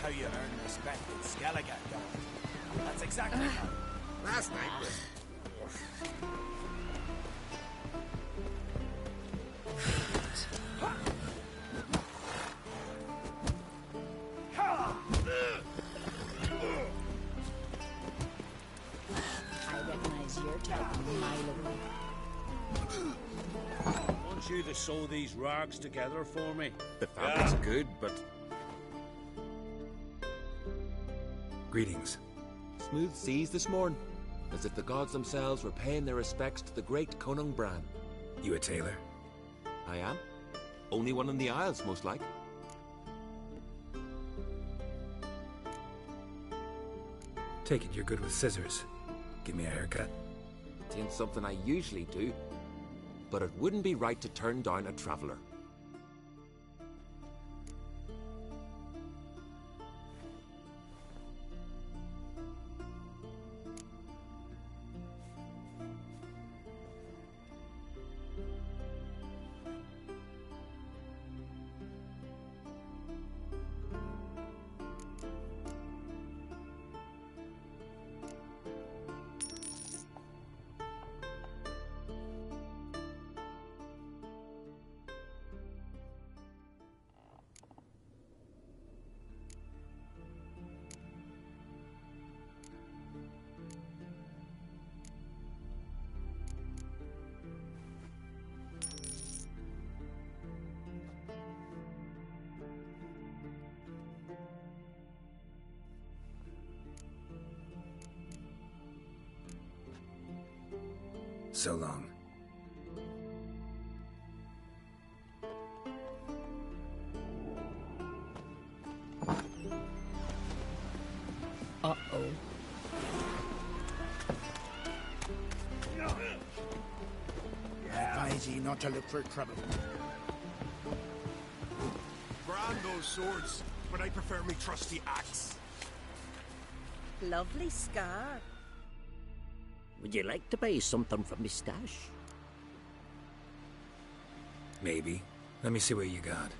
how you earn respect in Skellige, Garrett. That's exactly how. Last night was... I recognize your type a mile away. I want you to sew these rags together for me. The fabric's good, but... Greetings. Smooth seas this morning, as if the gods themselves were paying their respects to the great Conung Bran. You a tailor? I am. Only one in the Isles, most like. Take it you're good with scissors. Give me a haircut. It ain't something I usually do, but it wouldn't be right to turn down a traveller. So long. Uh-oh. I advise ye not to look for trouble. Brand those swords, but I prefer me trusty axe. Lovely scar. Would you like to buy something from me stash? Maybe. Let me see what you got.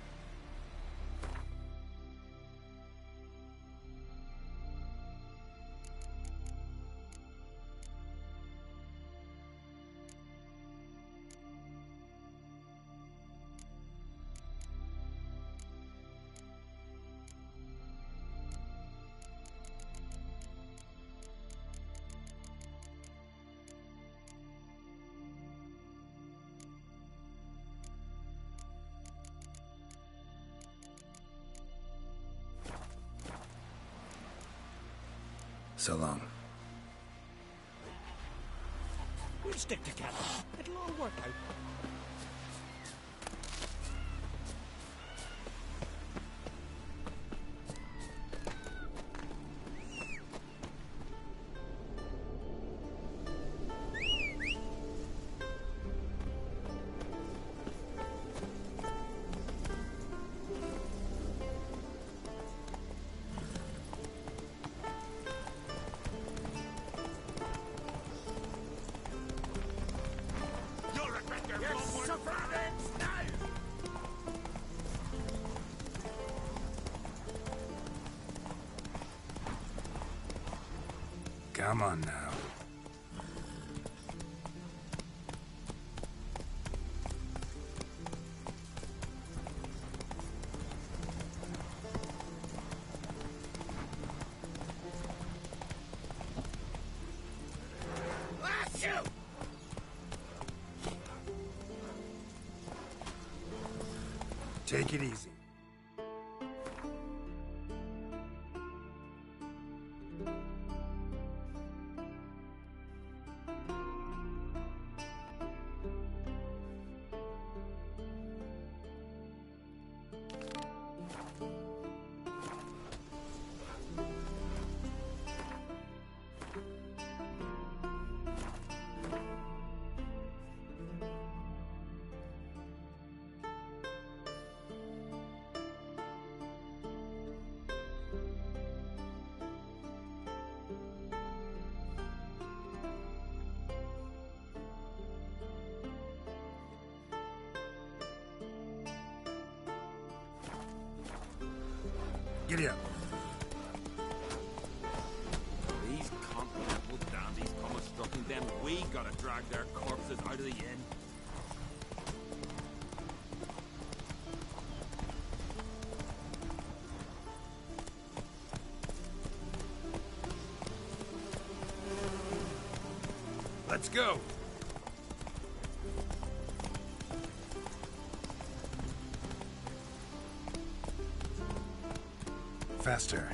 So long. We'll stick together. It'll all work out. Come on now. Blast you! Take it easy. Giddy up. gotta drag their corpses out of the inn. Let's go! Faster.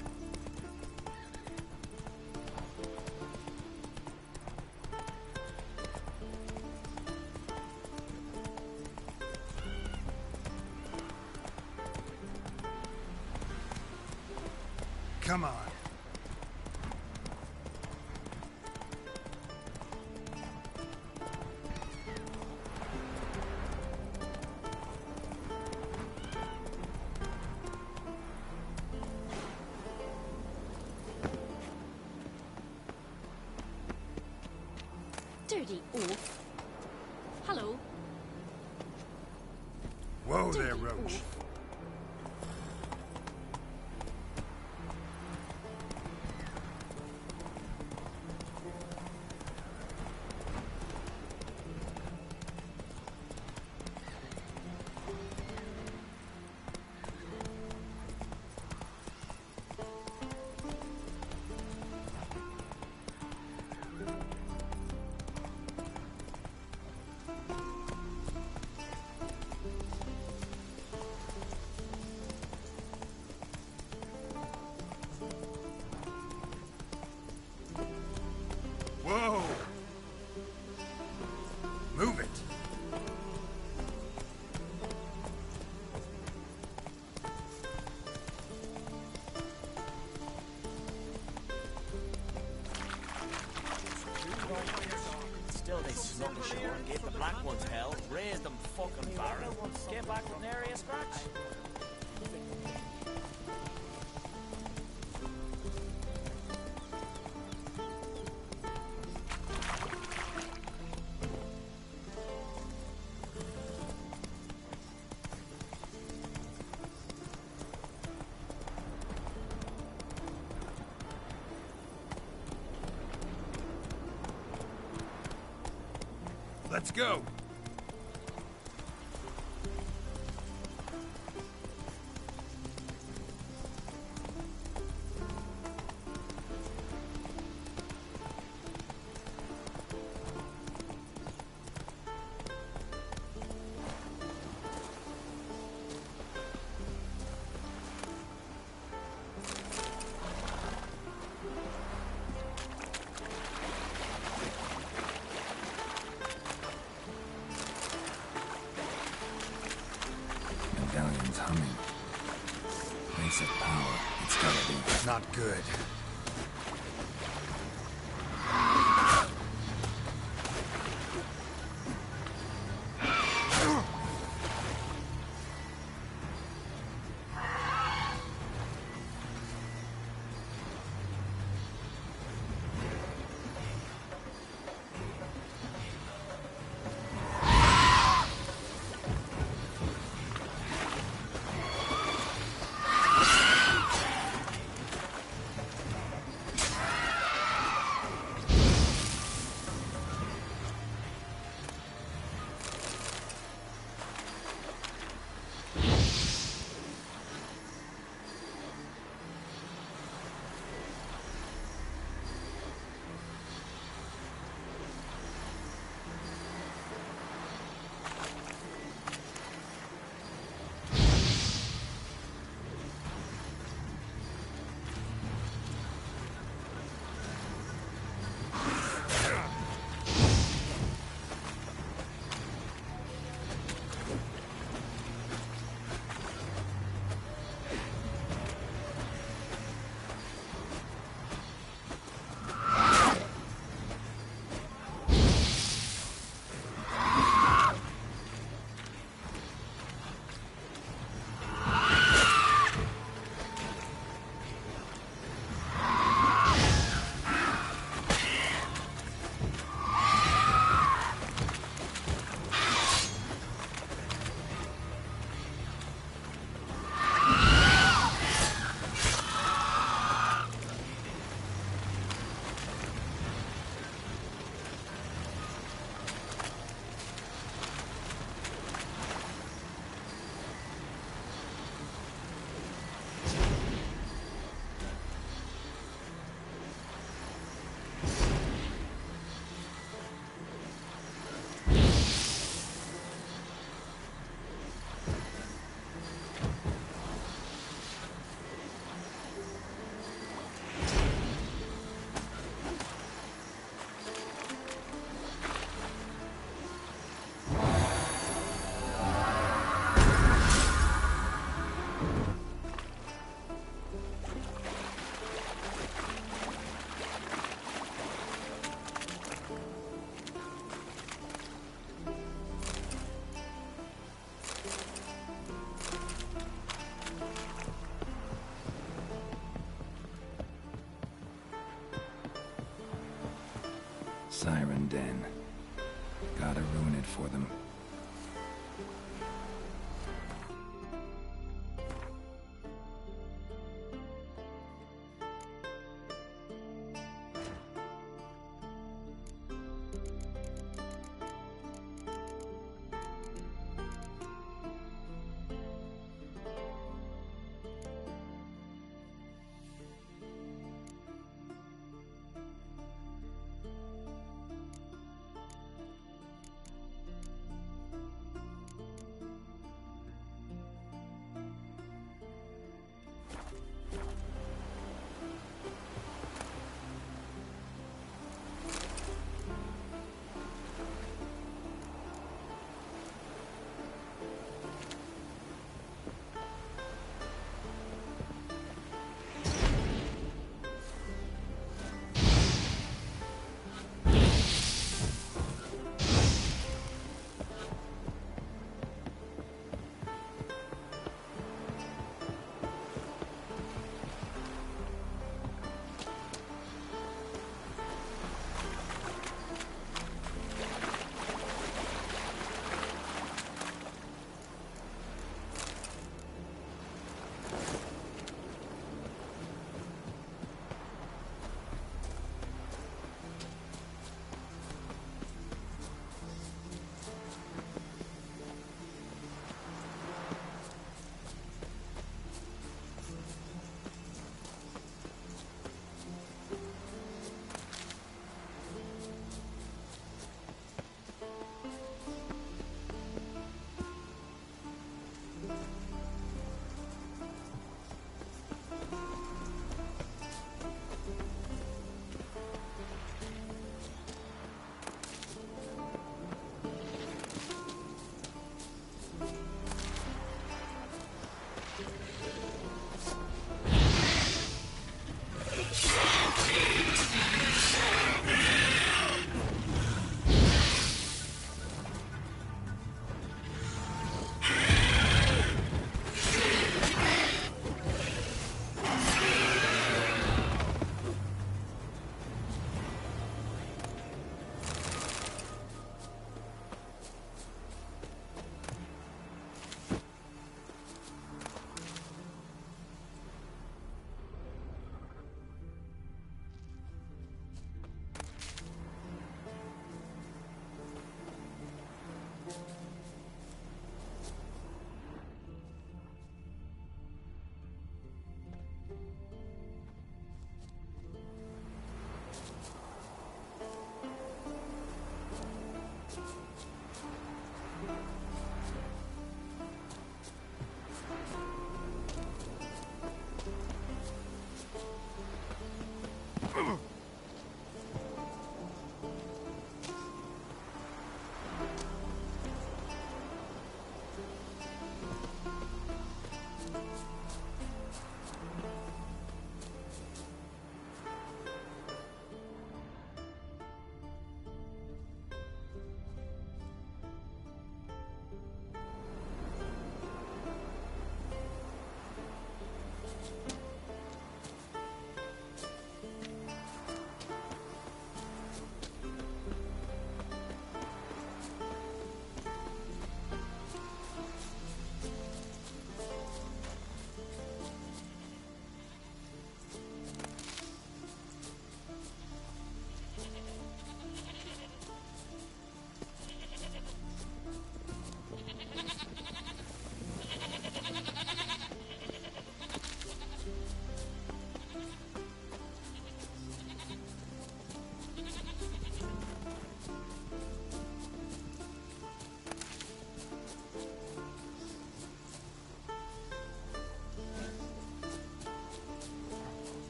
Come on. Dirty oaf. Hello. Whoa Dirty there, Roach. oaf. Whoa! Move it! Still, they snuck ashore and gave the black ones hell, raised them fucking barren. Came back from there, a scratch. Let's go! Medallion's humming. Place of power. It's gotta be. Not good. Siren Den. Gotta ruin it for them.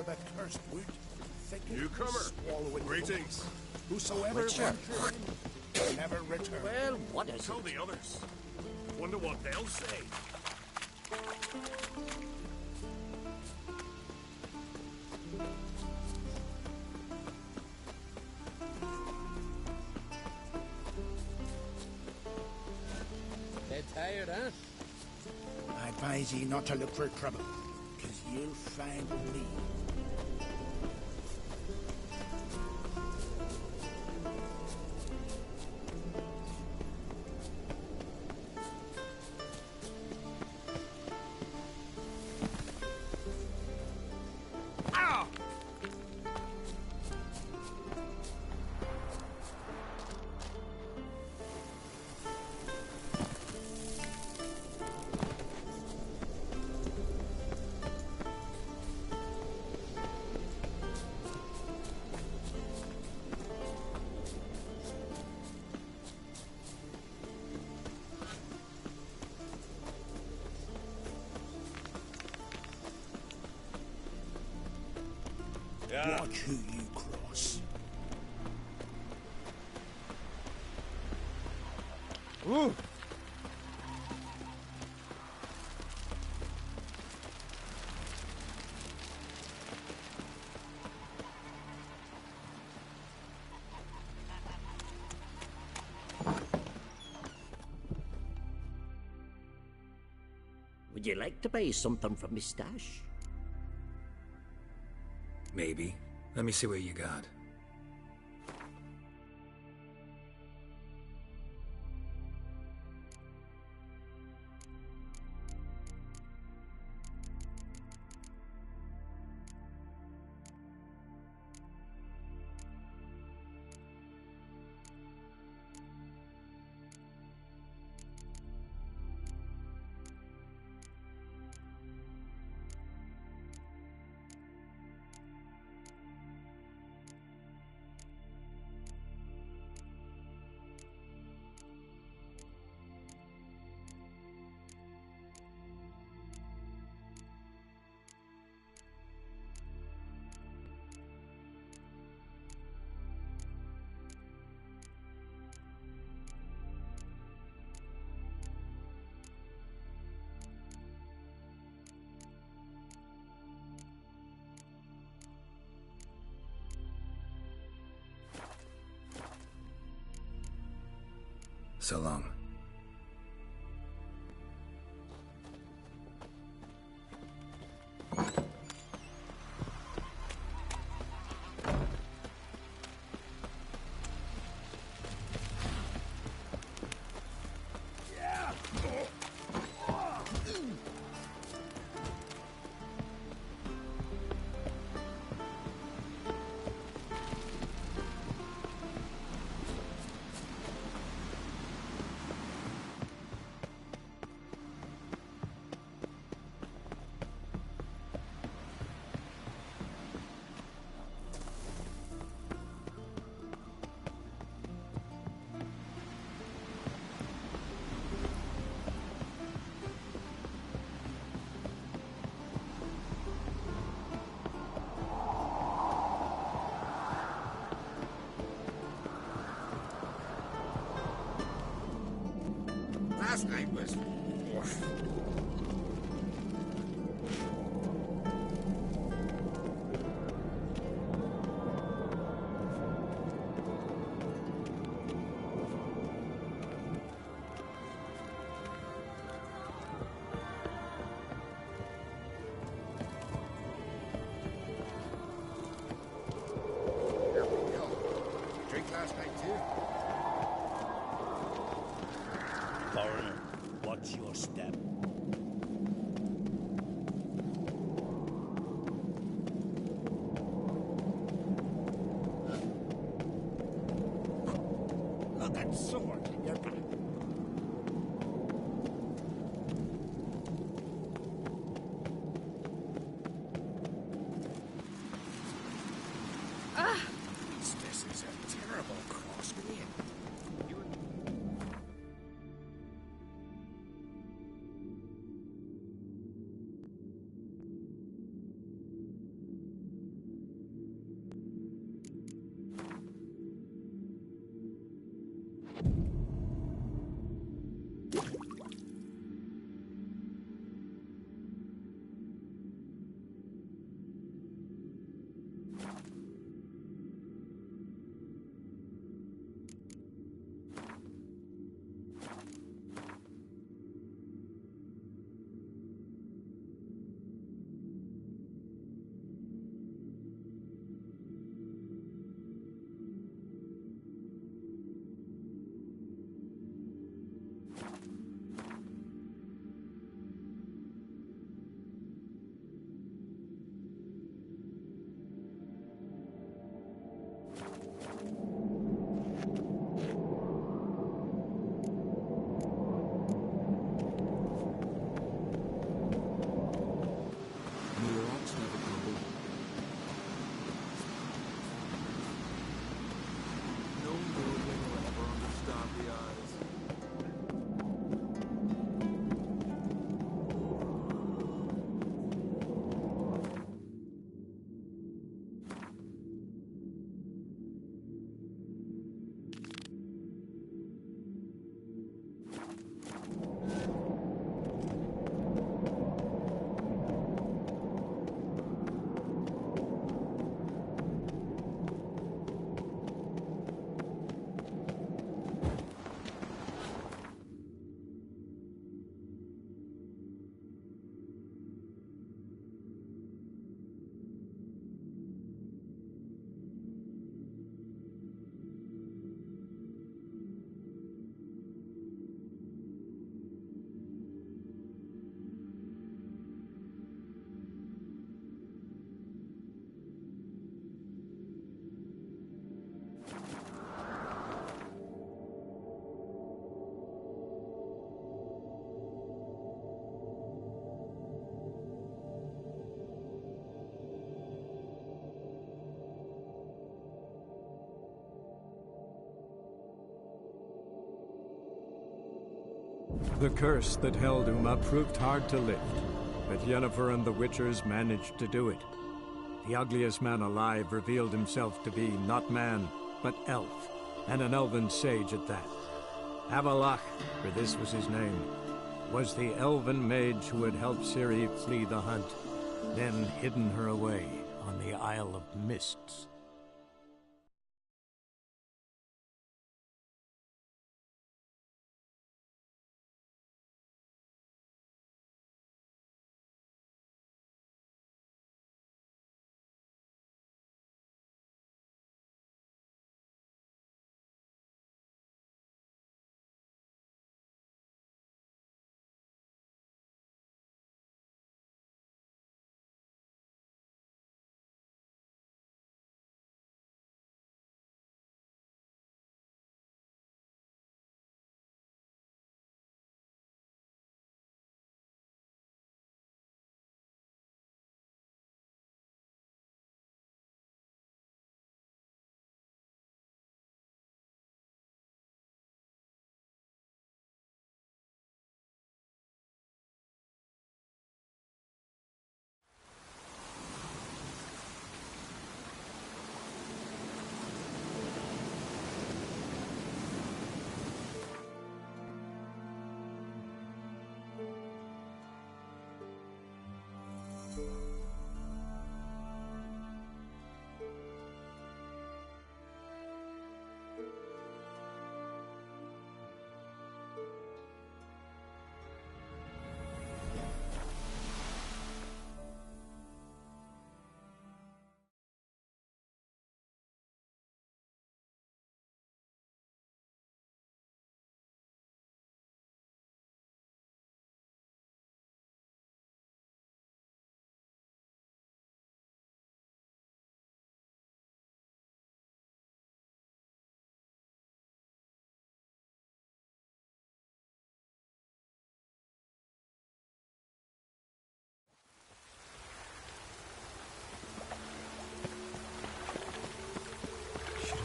to that cursed wood, thinking Newcomer, swallowing greetings. Whosoever Richard. ventured in, never return. Well, what is Tell it? the others. Wonder what they'll say. Dead tired, huh? I advise ye not to look for trouble, because you'll find me. Watch who you cross. Ooh! Would you like to buy something from me stash? Maybe. Let me see what you got. So long. Last night was... Drink last night too? Foreigner, watch your step. Look at sword in your back. This is a terrible crossgrain. The curse that held Uma proved hard to lift, but Yennefer and the Witchers managed to do it. The ugliest man alive revealed himself to be not man, but elf, and an elven sage at that. Avalach, for this was his name, was the elven mage who had helped Ciri flee the hunt, then hidden her away on the Isle of Mists.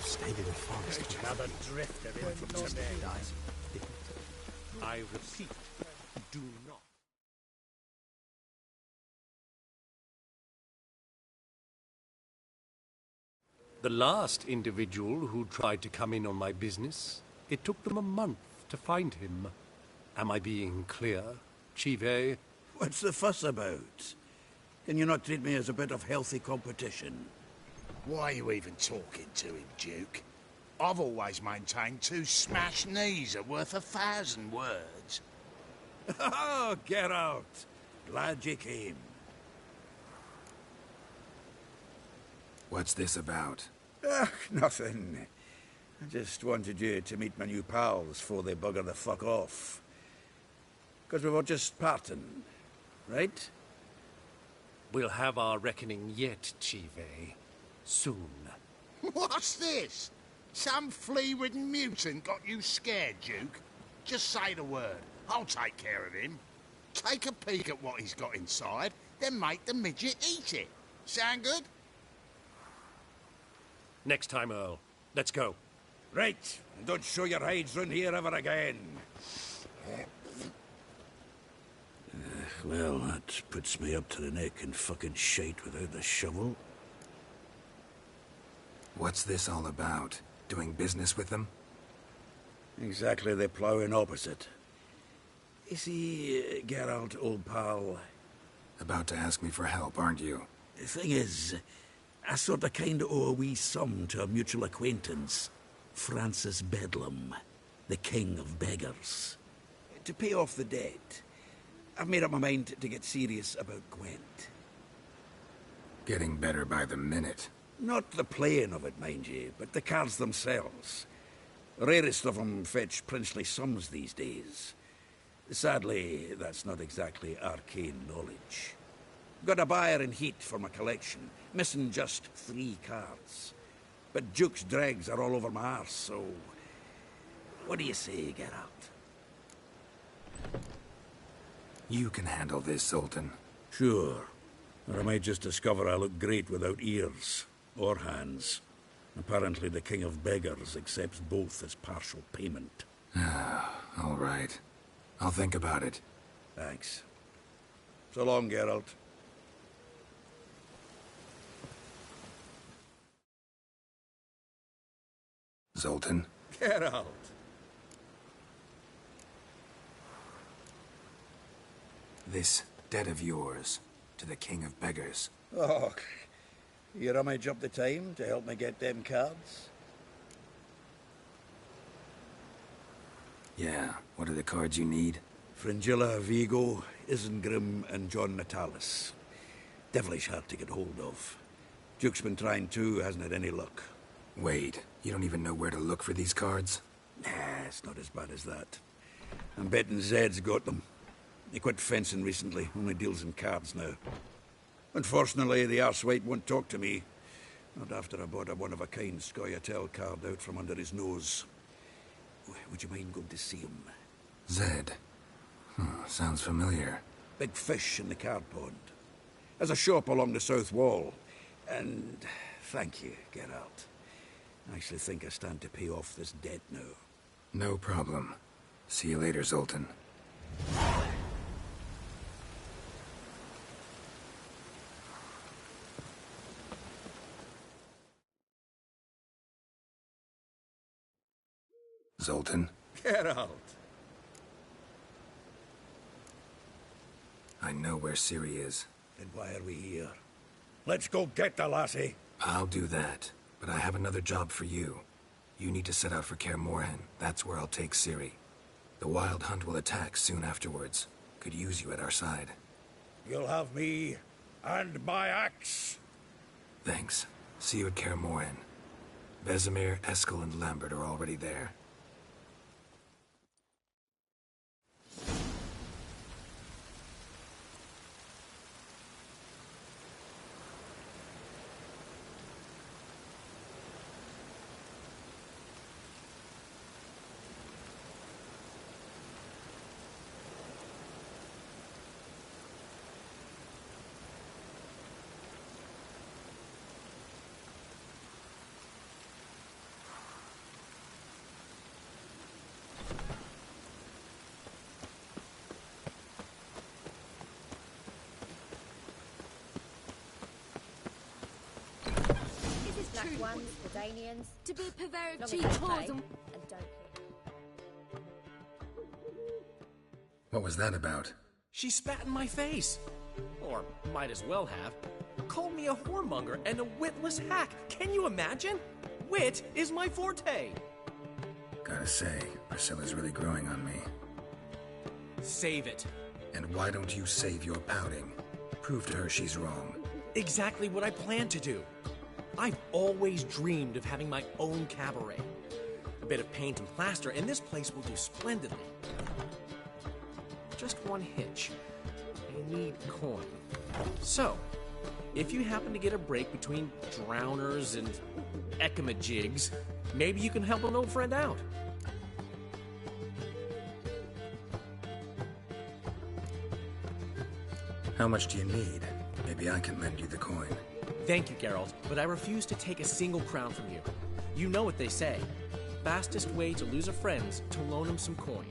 Stayed in the forest. Another drifter in from dies. I repeat, do not. The last individual who tried to come in on my business, it took them a month to find him. Am I being clear, Chive? What's the fuss about? Can you not treat me as a bit of healthy competition? Why are you even talking to him, Duke? I've always maintained 2 smashed knees are worth 1,000 words. Oh, get out. Glad you came. What's this about? Nothing. I just wanted you to meet my new pals before they bugger the fuck off. Because we were just parting, right? We'll have our reckoning yet, Chive. Soon. What's this? Some flea-ridden mutant got you scared, Duke? Just say the word. I'll take care of him. Take a peek at what he's got inside, then make the midget eat it. Sound good? Next time, Earl. Let's go. Right. And don't show your hides round here ever again. Well, that puts me up to the neck in fucking shite without the shovel. What's this all about? Doing business with them? Exactly the ploughing opposite. You see, Geralt, old pal... About to ask me for help, aren't you? The thing is, I sort of kind of owe a wee sum to a mutual acquaintance. Francis Bedlam, the king of beggars. To pay off the debt, I've made up my mind to get serious about Gwent. Getting better by the minute. Not the playing of it, mind you, but the cards themselves. The rarest of them fetch princely sums these days. Sadly, that's not exactly arcane knowledge. Got a buyer in heat for my collection, missing just 3 cards. But Duke's dregs are all over my arse, so... What do you say, Geralt? You can handle this, Sultan. Sure. Or I might just discover I look great without ears. Or hands. Apparently the King of Beggars accepts both as partial payment. All right. I'll think about it. Thanks. So long, Geralt. Zoltan? Geralt! This debt of yours to the King of Beggars. Oh, you rummage up the time to help me get them cards? Yeah, what are the cards you need? Fringilla, Vigo, Isengrim, and John Natalis. Devilish hard to get hold of. Duke's been trying too, hasn't had any luck. Wait, you don't even know where to look for these cards? Nah, it's not as bad as that. I'm betting Zed's got them. He quit fencing recently, only deals in cards now. Unfortunately, the arsewite won't talk to me. Not after I bought a one-of-a-kind Scoia'tael card out from under his nose. Would you mind going to see him? Zed. Sounds familiar. Big fish in the card pond. There's a shop along the south wall. And thank you, Geralt. I actually think I stand to pay off this debt now. No problem. See you later, Zoltan. Zoltan? Geralt! I know where Ciri is. Then why are we here? Let's go get the lassie! I'll do that, but I have another job for you. You need to set out for Kaer Morhen. That's where I'll take Ciri. The Wild Hunt will attack soon afterwards. Could use you at our side. You'll have me and my axe. Thanks. See you at Kaer Morhen. Vesemir, Eskel, and Lambert are already there. Black ones, the Danians. To be perverted, Long she as they told pay them. and don't care. What was that about? She spat in my face. Or might as well have. Called me a whoremonger and a witless hack. Can you imagine? Wit is my forte. Gotta say, Priscilla's really growing on me. Save it. And why don't you save your pouting? Prove to her she's wrong. Exactly what I plan to do. I've always dreamed of having my own cabaret. A bit of paint and plaster, and this place will do splendidly. Just one hitch. I need coin. So, if you happen to get a break between drowners and ekamajigs, maybe you can help an old friend out. How much do you need? Maybe I can lend you the coin. Thank you, Geralt, but I refuse to take a single crown from you. You know what they say. Fastest way to lose a friend's to loan him some coin.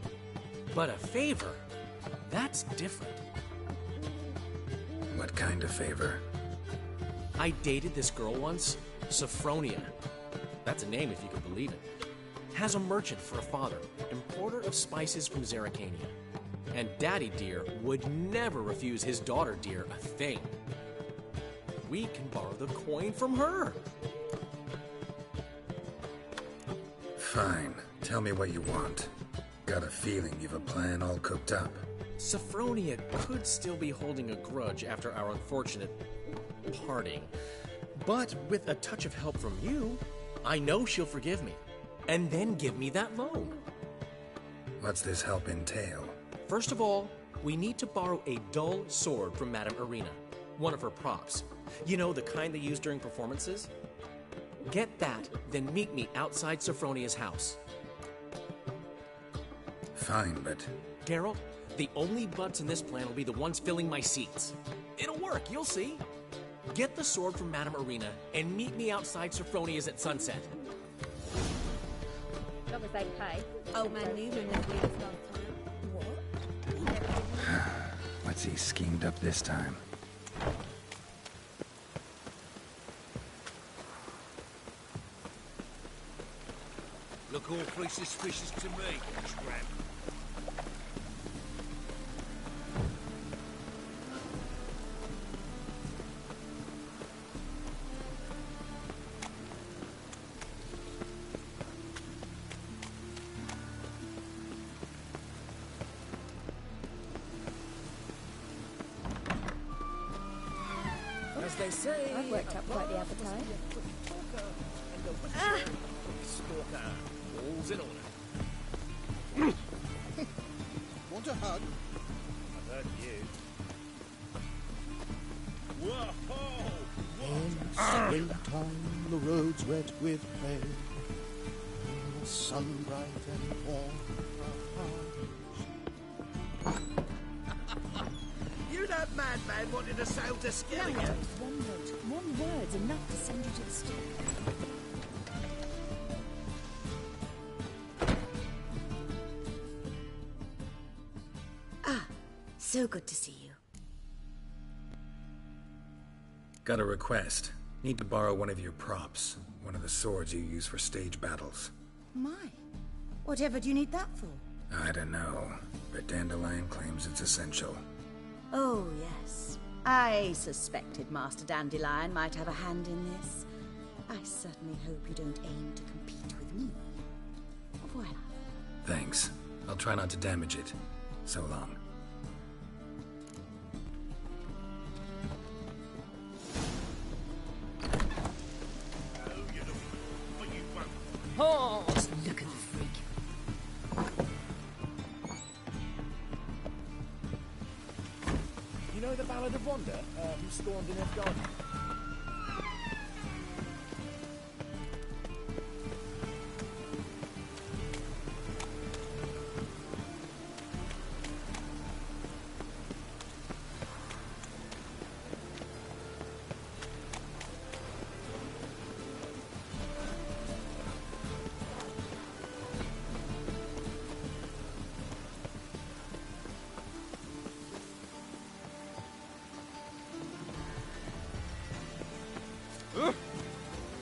But a favor? That's different. What kind of favor? I dated this girl once, Sophronia. That's a name if you can believe it. Has a merchant for a father, importer of spices from Zerrikania. And Daddy Dear would never refuse his daughter Dear a thing. We can borrow the coin from her. Fine. Tell me what you want. Got a feeling you've a plan all cooked up. Sophronia could still be holding a grudge after our unfortunate parting. But with a touch of help from you, I know she'll forgive me. And then give me that loan. What's this help entail? First of all, we need to borrow a dull sword from Madame Irina. One of her props. You know, the kind they use during performances? Get that, then meet me outside Sophronia's house. Fine, but... Geralt, the only butts in this plan will be the ones filling my seats. It'll work, you'll see. Get the sword from Madame Irina and meet me outside Sophronia's at sunset. As long as they pay. Old man Newland and we last time. What? What's he schemed up this time? Look awfully suspicious to me, tramp. As they say, I've worked up quite the appetite. Stalker, all's in order. Want a hug? I've heard you. Whoa! In springtime, the road's wet with rain. The sun bright and warm. You that madman wanted to sail to Skillingham? One note, one word's enough to send you to the stake. So good to see you. Got a request. Need to borrow one of your props. One of the swords you use for stage battles. My. Whatever do you need that for? I don't know, but Dandelion claims it's essential. Oh, yes. I suspected Master Dandelion might have a hand in this. I certainly hope you don't aim to compete with me. Voilà. Thanks. I'll try not to damage it. So long. Oh, just look at the freak. You know the Ballad of Wanda, who stormed in her garden?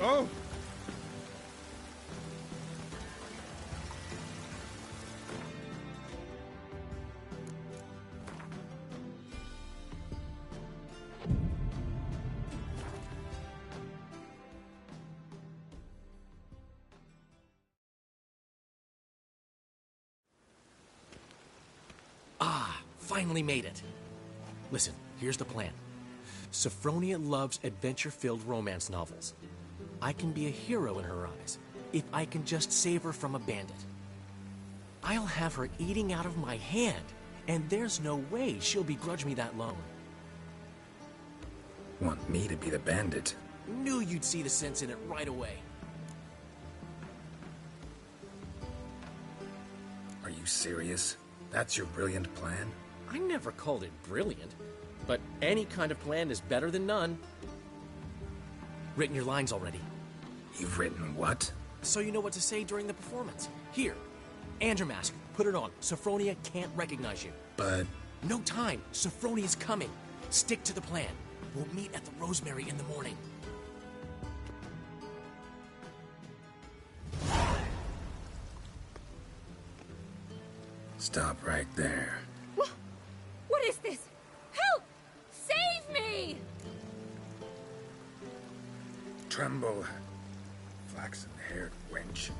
Oh! Finally made it. Listen, here's the plan. Sophronia loves adventure-filled romance novels. I can be a hero in her eyes if I can just save her from a bandit. I'll have her eating out of my hand, and there's no way she'll begrudge me that loan. Want me to be the bandit? Knew you'd see the sense in it right away. Are you serious? That's your brilliant plan? I never called it brilliant, but any kind of plan is better than none. Written your lines already. You've written what? So you know what to say during the performance. Here, and your mask. Put it on. Sophronia can't recognize you. But... No time. Sophronia's coming. Stick to the plan. We'll meet at the Rosemary in the morning. Stop right there. What is this? Help! Save me! Tremble, flaxen-haired wench.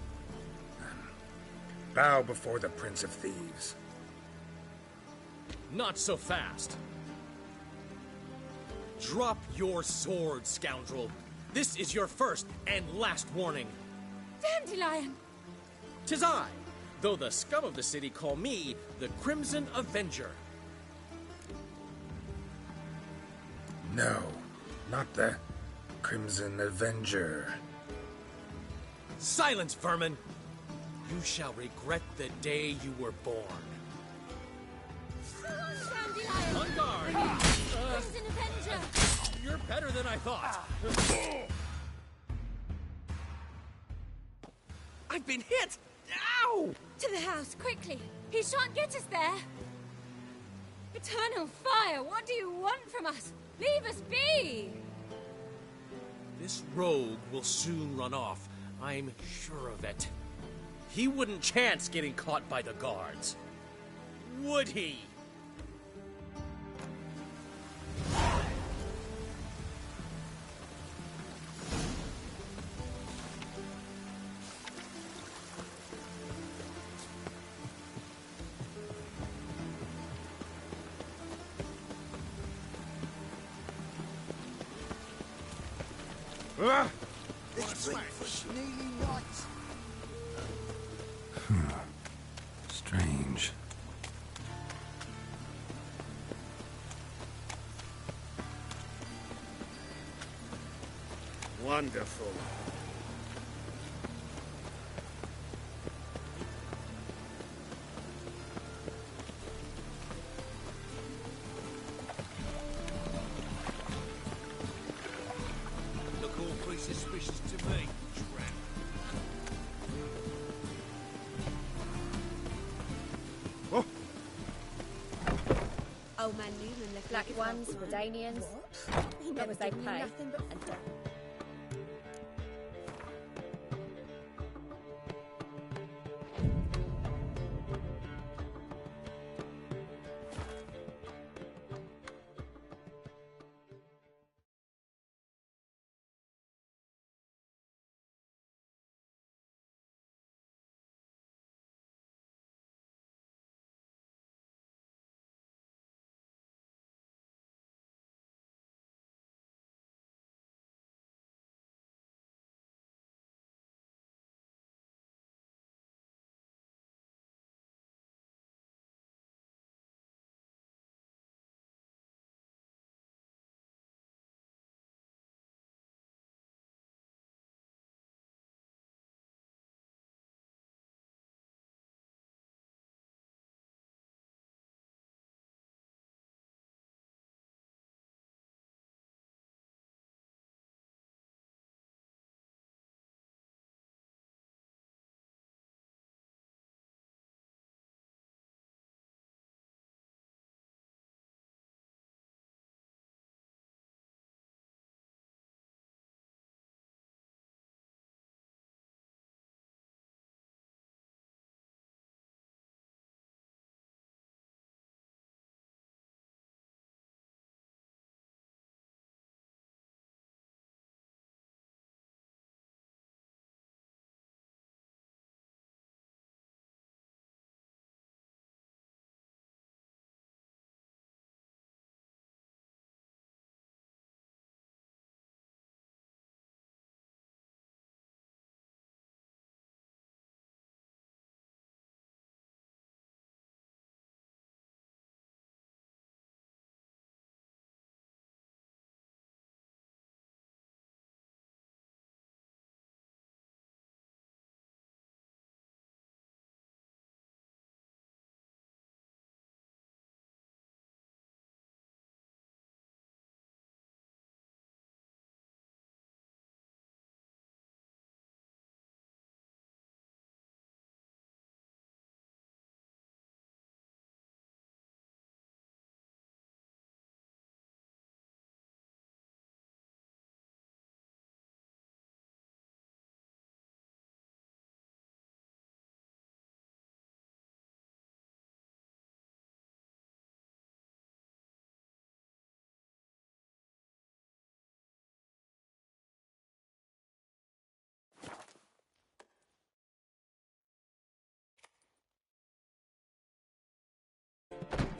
Bow before the Prince of Thieves. Not so fast. Drop your sword, scoundrel. This is your first and last warning. Dandelion! 'Tis I, though the scum of the city call me the Crimson Avenger. No, not the Crimson Avenger. Silence, vermin! You shall regret the day you were born. Dandelion! On guard! Crimson Avenger! You're better than I thought. I've been hit! Ow! To the house, quickly! He shan't get us there! Eternal fire, what do you want from us? Leave us be! This rogue will soon run off. I'm sure of it. He wouldn't chance getting caught by the guards. Would he? It's breakfast nearly night. Strange. Wonderful. Look awfully suspicious to me, tramp. Old man Newman left black ones, Redanians. Not as they pay. Nothing but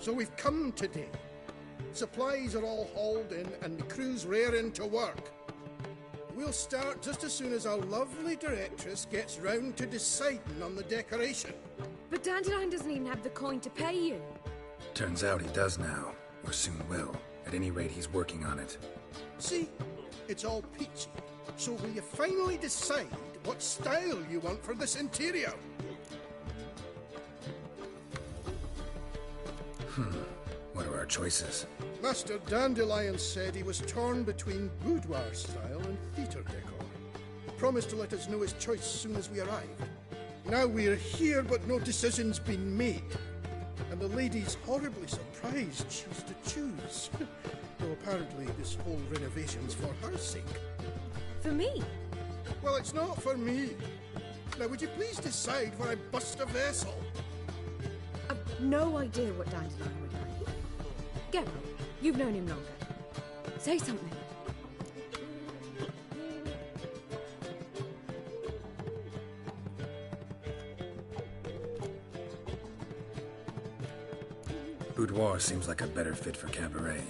So we've come today. Supplies are all hauled in and the crew's raring to work. We'll start just as soon as our lovely directress gets round to deciding on the decoration. But Dandelion doesn't even have the coin to pay you. Turns out he does now, or soon will. At any rate, he's working on it. See? It's all peachy. So will you finally decide what style you want for this interior? What are our choices? Master Dandelion said he was torn between boudoir style and theatre decor. He promised to let us know his choice as soon as we arrived. Now we're here, but no decision's been made. and the lady's horribly surprised she's to choose. Though apparently this whole renovation's for her sake. For me? Well, it's not for me. Now, would you please decide where I bust a vessel? I've no idea what Dandelion would like. Geralt, you've known him longer. Say something. Boudoir seems like a better fit for cabaret.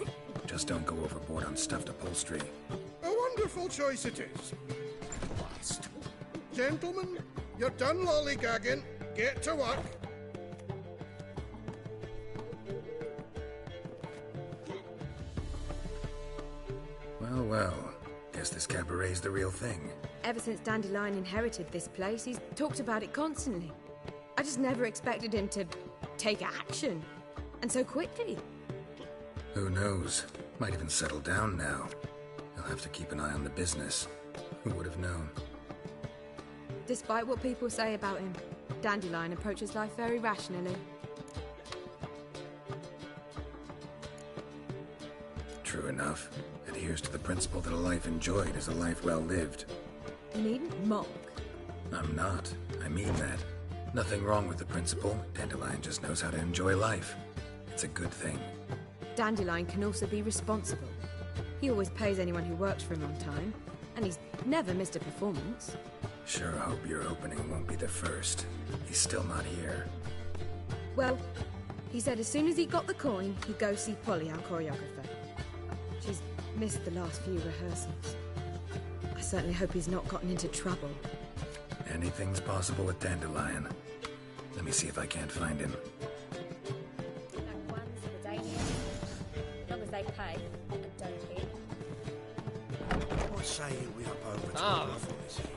Just don't go overboard on stuffed upholstery. A wonderful choice it is. Blast. Gentlemen, you're done lollygagging. Get to work. Well, well. Guess this cabaret's the real thing. Ever since Dandelion inherited this place, he's talked about it constantly. I just never expected him to take action. And so quickly. Who knows? Might even settle down now. He'll have to keep an eye on the business. Who would have known? Despite what people say about him, Dandelion approaches life very rationally. True enough. Adheres to the principle that a life enjoyed is a life well lived. You needn't mock. I'm not. I mean that. Nothing wrong with the principle. Dandelion just knows how to enjoy life. It's a good thing. Dandelion can also be responsible. He always pays anyone who works for him on time, and he's never missed a performance. Sure hope your opening won't be the first. He's still not here. Well, he said as soon as he got the coin, he'd go see Polly, our choreographer. She's missed the last few rehearsals. I certainly hope he's not gotten into trouble. Anything's possible with Dandelion. Let me see if I can't find him. Black ones for Daniel. As long as they pay and don't hit. What say you we up over to Ah. the for this eve?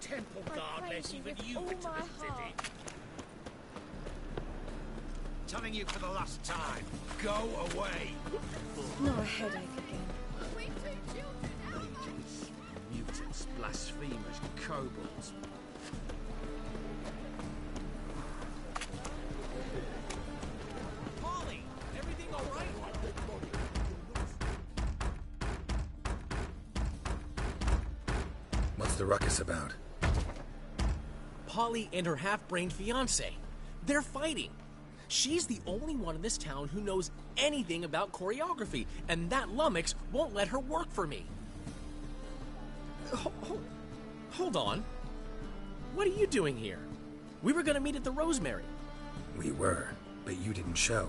Temple guard lets even you into the city. Telling you for the last time, go away. Not a headache again. Agents, mutants, blasphemers, kobolds. Polly, everything all right? What's the ruckus about? Polly and her half-brained fiancé. They're fighting. She's the only one in this town who knows anything about choreography, and that lummox won't let her work for me. Hold on. What are you doing here? We were gonna meet at the Rosemary. We were, but you didn't show.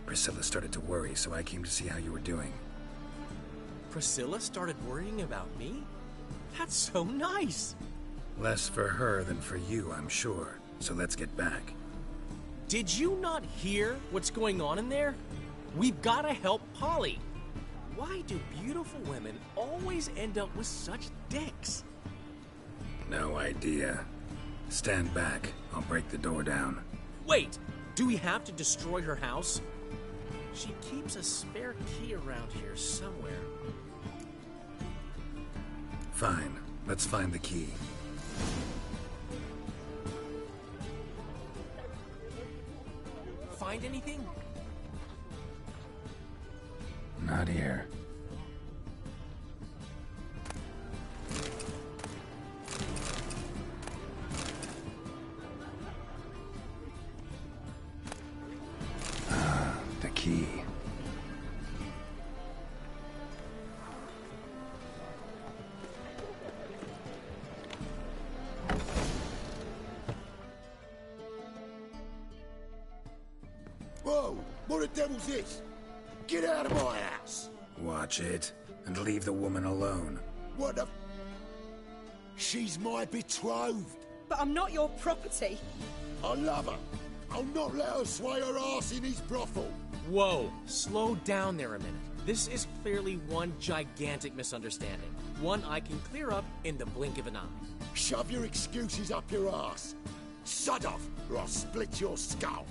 Priscilla started to worry, so I came to see how you were doing. Priscilla started worrying about me? That's so nice. Less for her than for you, I'm sure. So let's get back. Did you not hear what's going on in there? We've got to help Polly. Why do beautiful women always end up with such dicks? No idea. Stand back. I'll break the door down. Wait, do we have to destroy her house? She keeps a spare key around here somewhere. Fine. Let's find the key. Find anything? Not here. The key. Whoa! What the devil's this? Get out of my house! Watch it, and leave the woman alone. What the... She's my betrothed. But I'm not your property. I love her. I'll not let her sway her ass in his brothel. Whoa, slow down there a minute. This is clearly one gigantic misunderstanding. One I can clear up in the blink of an eye. Shove your excuses up your ass. Sod off, or I'll split your skull.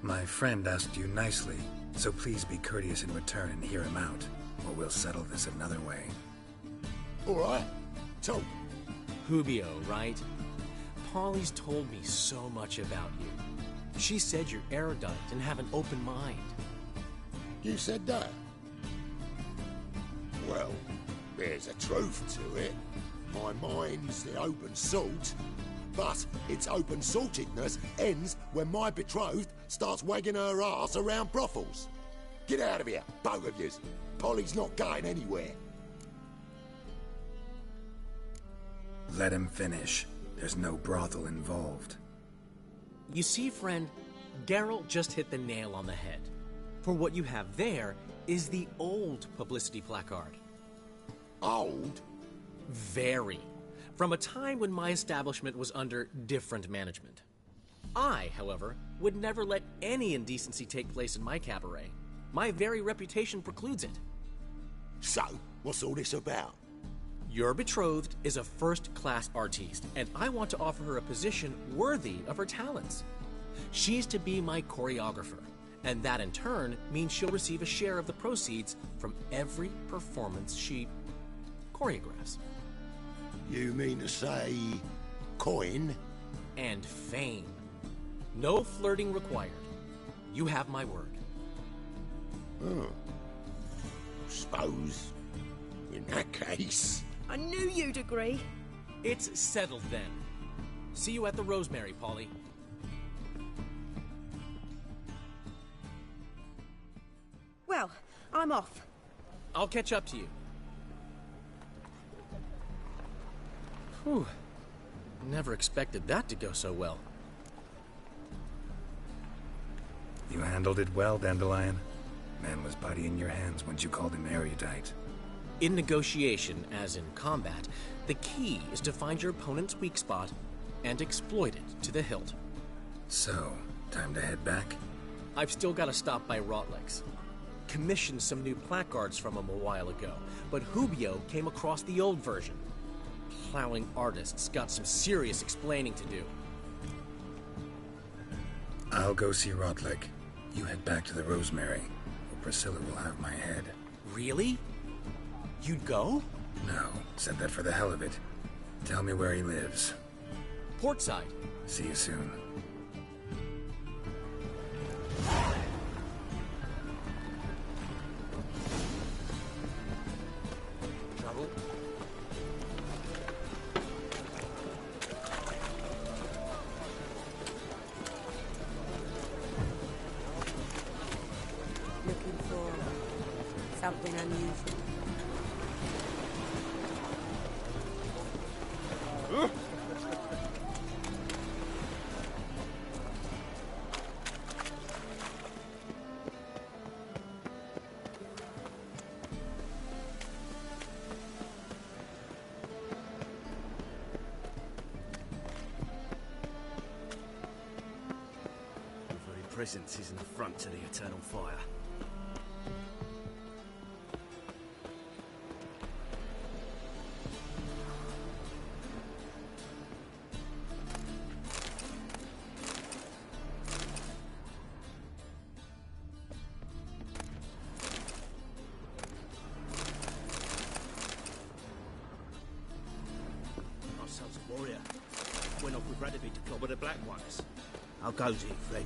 My friend asked you nicely, so please be courteous in return and hear him out, or we'll settle this another way. All right. Talk. Hubio, right? Polly's told me so much about you. She said you're erudite and have an open mind. You said that? Well, there's a truth to it. My mind's the open salt, but its open-saltedness ends when my betrothed starts wagging her ass around brothels. Get out of here, both of yous. Polly's not going anywhere. Let him finish. There's no brothel involved. You see, friend, Geralt just hit the nail on the head. For what you have there is the old publicity placard. Old? Very. From a time when my establishment was under different management. I, however, would never let any indecency take place in my cabaret. My very reputation precludes it. So, what's all this about? Your betrothed is a first-class artiste, and I want to offer her a position worthy of her talents. She's to be my choreographer, and that in turn means she'll receive a share of the proceeds from every performance she choreographs. You mean to say coin? And fame. No flirting required. You have my word. Suppose, in that case... I knew you'd agree. It's settled then. See you at the Rosemary, Polly. Well, I'm off. I'll catch up to you. Whew. Never expected that to go so well. You handled it well, Dandelion. Man was body in your hands once you called him erudite. In negotiation, as in combat, the key is to find your opponent's weak spot and exploit it to the hilt. So, time to head back? I've still got to stop by Rotlex. Commissioned some new placards from him a while ago, but Hubio came across the old version. Plowing artists got some serious explaining to do. I'll go see Rotlick. You head back to the Rosemary, or Priscilla will have my head. Really? You'd go? No, said that for the hell of it. Tell me where he lives. Portside. See you soon. Trouble? Looking for something unusual. Presence is an affront to the eternal fire. Our son's a warrior. Went off with Radovich to clobber the Black Ones. How goes it, friend?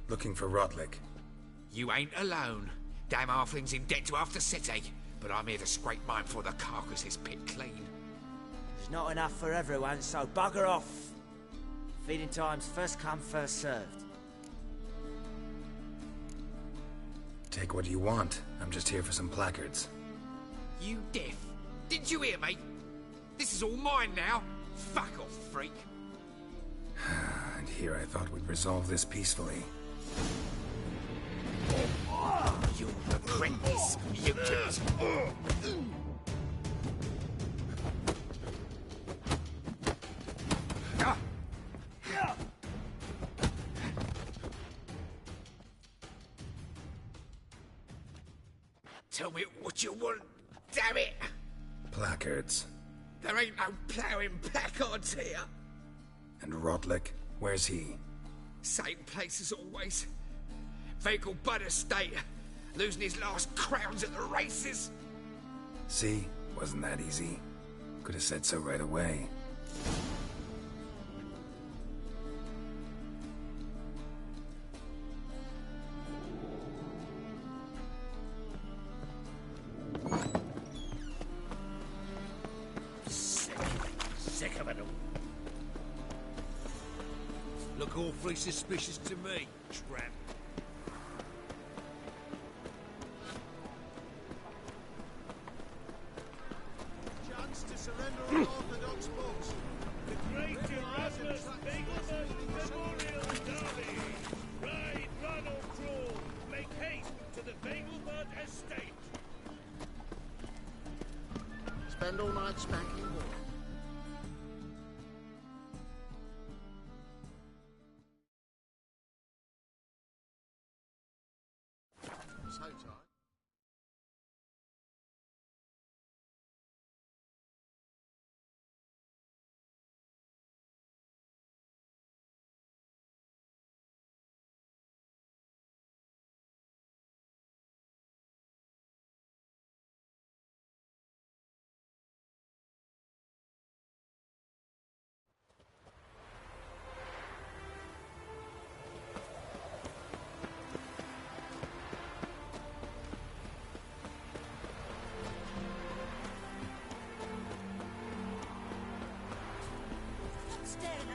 Looking for Rotlick. You ain't alone. Damn halfling's in debt to half the city, but I'm here to scrape mine before the carcass is picked clean. There's not enough for everyone, so bugger off. Feeding time's first come, first served. Take what you want. I'm just here for some placards. You deaf? Didn't you hear me? This is all mine now. Fuck off, freak. And here I thought we'd resolve this peacefully. You apprentice, mutant. Tell me what you want, damn it! Placards. There ain't no ploughing placards here. And Rotlick? Where's he? Same place as always. Vehicle Bud Estate. Losing his last crowns at the races. See? Wasn't that easy? Could have said so right away. Sick of it all. Look awfully suspicious to me, tramp. Chance to surrender unorthodox books. The great Erasmus Begelman Memorial Derby. Ride, run or crawl. Make haste to the Vegelbird Estate. Spend all night spanking water. So tight.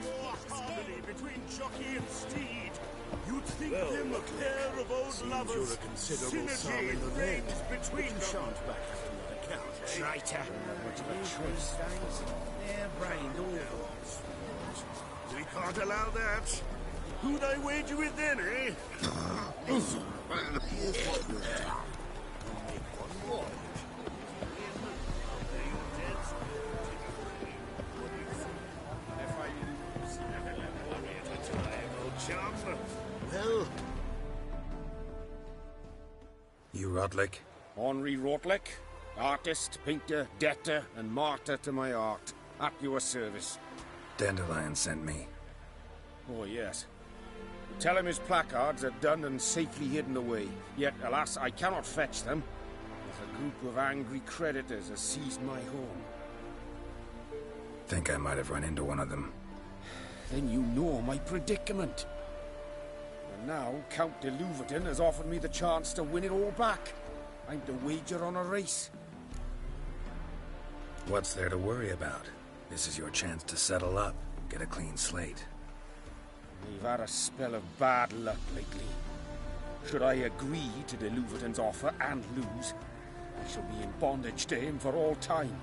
More harmony between jockey and steed. You'd think them a pair of old lovers. You're a considerable sum in the ring. Between You them. shan't back out on that account. Traitor. Much of a choice. They're brained all. We can't allow that. Who'd I wager with then, eh? Here's what you'll do. You'll make one more. Well, You Rotlick? Henri Rotlick, artist, painter, debtor, and martyr to my art. At your service. Dandelion sent me. Oh, yes. Tell him his placards are done and safely hidden away. Yet, alas, I cannot fetch them, as a group of angry creditors has seized my home. Think I might have run into one of them. Then you know my predicament. And now, Count de Louverton has offered me the chance to win it all back. I'm to wager on a race. What's there to worry about? This is your chance to settle up, get a clean slate. We've had a spell of bad luck lately. Should I agree to de Louverton's offer and lose, I shall be in bondage to him for all time.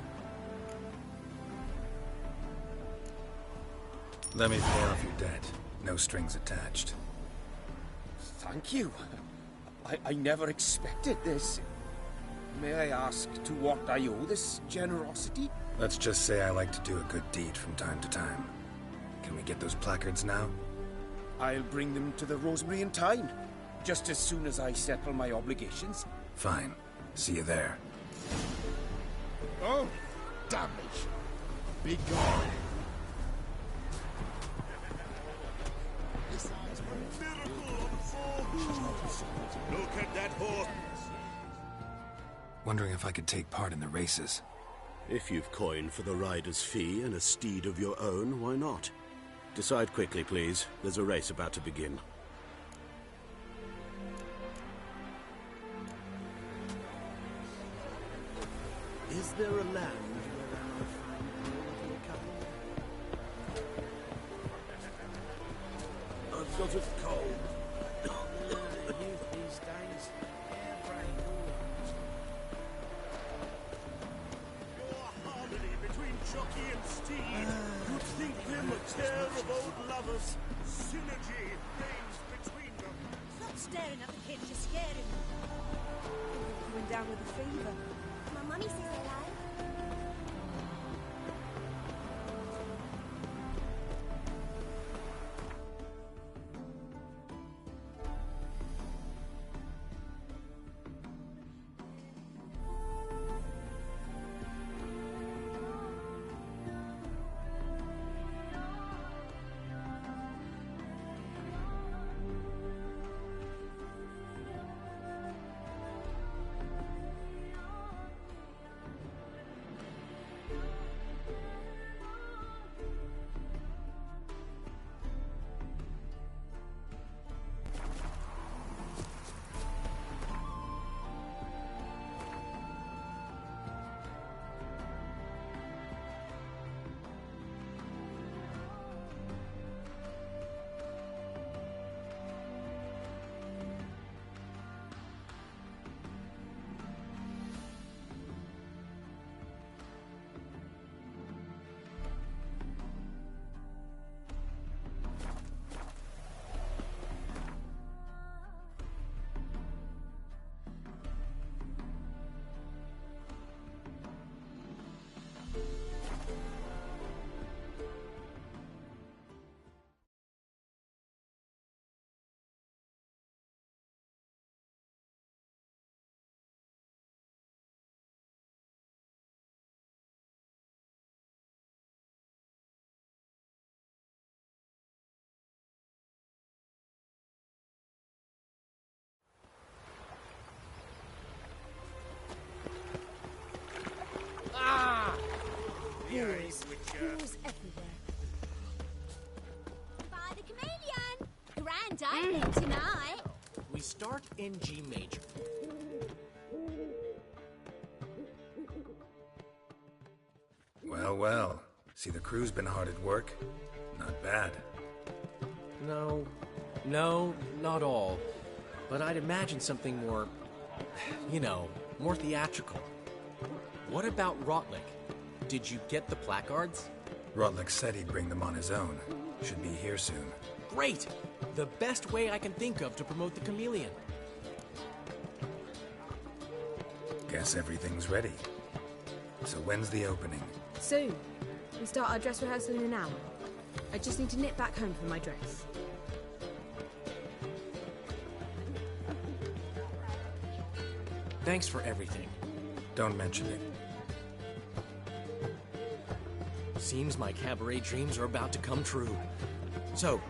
Let me pay off your debt. No strings attached. Thank you. I never expected this. May I ask to what I owe this generosity? Let's just say I like to do a good deed from time to time. Can we get those placards now? I'll bring them to the Rosemary in time, just as soon as I settle my obligations. Fine. See you there. Oh, damn it. Be gone. look at that horse. Wondering if I could take part in the races. If you've coin for the rider's fee and a steed of your own, why not? Decide quickly, please. There's a race about to begin. Is there a land where I might find more of your kind? I've got a cold. The youth these days, hair-brained More harmony between jockey and steed. You'd think them a pair of old lovers. Synergy reigns between them. Stop staring at the kids, you're scaring them. You're coming down with a fever. My mummy says hello. Rules everywhere. By the chameleon! Grand opening tonight. We start in G major. Well, well. See, the crew's been hard at work. Not bad. No, not all. But I'd imagine something more, more theatrical. What about Rotlick? Did you get the placards? Rotlick said he'd bring them on his own. Should be here soon. Great! The best way I can think of to promote the chameleon. Guess everything's ready. So when's the opening? Soon. We start our dress rehearsal in an hour. I just need to nip back home for my dress. Thanks for everything. Don't mention it. Seems my cabaret dreams are about to come true. So,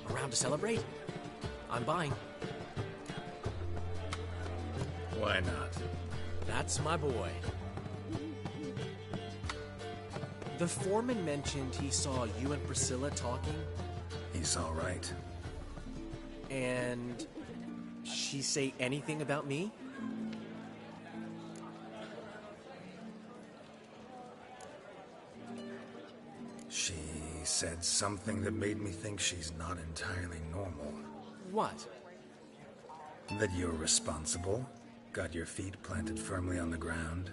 around to celebrate? I'm buying. Why not? That's my boy. The foreman mentioned he saw you and Priscilla talking. He's all right. And she say anything about me? She said something that made me think she's not entirely normal. What? That you're responsible, got your feet planted firmly on the ground.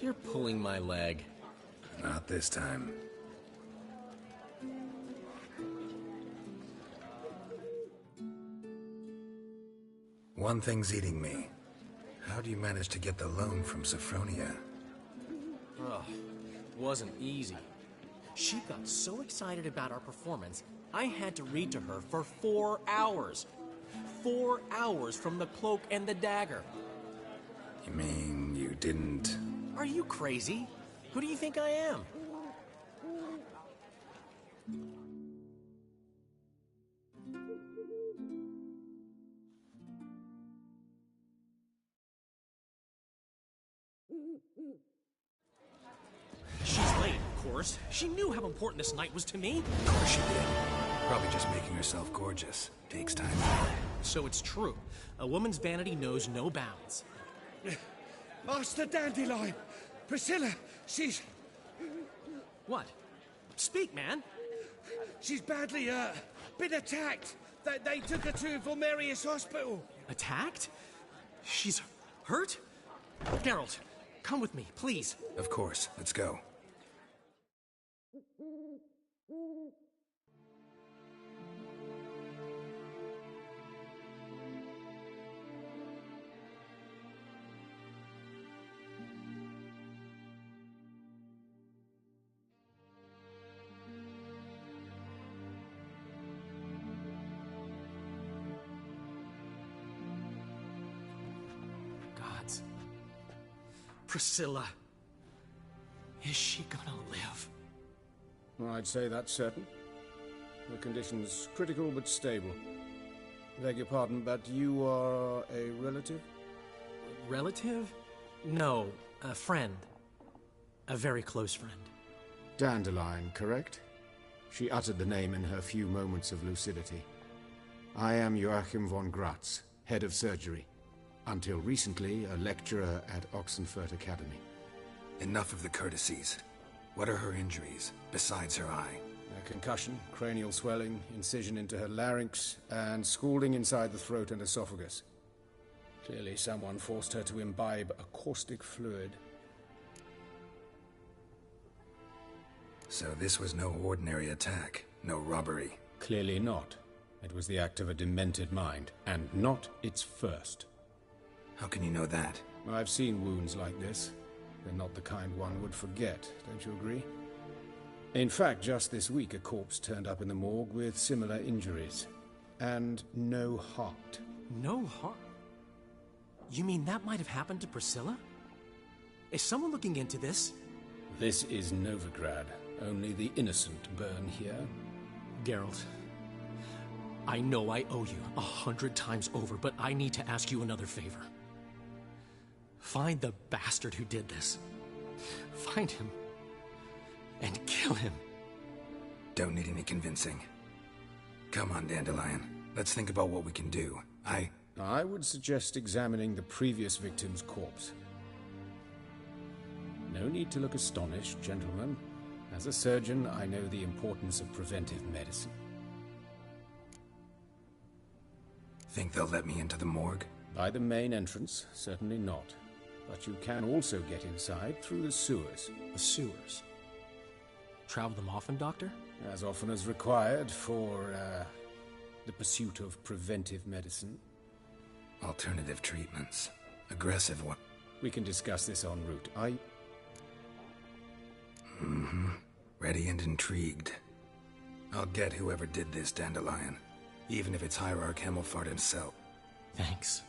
You're pulling my leg. Not this time. One thing's eating me. How do you manage to get the loan from Sophronia? Ugh, wasn't easy. She got so excited about our performance, I had to read to her for 4 hours. 4 hours from the Cloak and the Dagger. You mean you didn't... Are you crazy? Who do you think I am? She's late, of course. She knew how important this night was to me. Of course she did. Probably just making herself gorgeous. Takes time. So it's true. A woman's vanity knows no bounds. Master Dandelion! Priscilla, she's... What? Speak, man. She's badly, been attacked. They took her to Vulmerius Hospital. Attacked? She's hurt? Geralt, come with me, please. Of course. Let's go. Gods. Priscilla. Is she gonna live? I'd say that's certain. The condition's critical but stable. Beg your pardon, but you are a relative? Relative? No, a friend. A very close friend. Dandelion, correct? She uttered the name in her few moments of lucidity. I am Joachim von Gratz, head of surgery. Until recently, a lecturer at Oxenfurt Academy. Enough of the courtesies. What are her injuries, besides her eye? A concussion, cranial swelling, incision into her larynx, and scalding inside the throat and esophagus. Clearly someone forced her to imbibe a caustic fluid. So this was no ordinary attack, no robbery. Clearly not. It was the act of a demented mind, and not its first. How can you know that? I've seen wounds like this. They're not the kind one would forget, don't you agree? In fact, just this week a corpse turned up in the morgue with similar injuries. And no heart. No heart? You mean that might have happened to Priscilla? Is someone looking into this? This is Novigrad. Only the innocent burn here. Geralt, I know I owe you 100 times over, but I need to ask you another favor. Find the bastard who did this. Find him. and kill him. Don't need any convincing. Come on, Dandelion. Let's think about what we can do. I would suggest examining the previous victim's corpse. No need to look astonished, gentlemen. As a surgeon, I know the importance of preventive medicine. Think they'll let me into the morgue? By the main entrance, certainly not. But you can also get inside through the sewers. The sewers? Travel them often, Doctor? As often as required for, the pursuit of preventive medicine. Alternative treatments. Aggressive one. We can discuss this en route. Ready and intrigued. I'll get whoever did this, Dandelion. Even if it's Hierarch Hemmelfart himself. Thanks.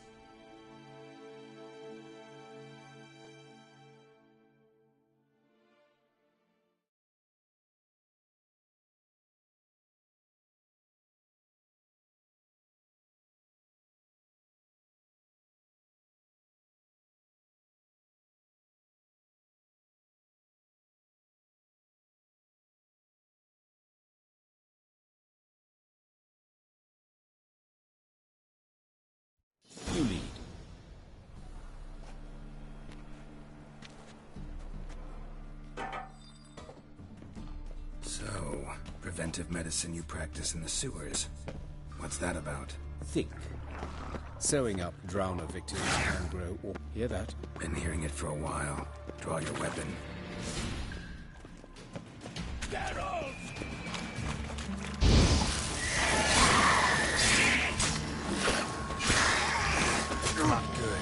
You lead. So, preventive medicine you practice in the sewers. What's that about? Think. Sewing up drowner victims can grow. Or hear that? Been hearing it for a while. Draw your weapon. Not good.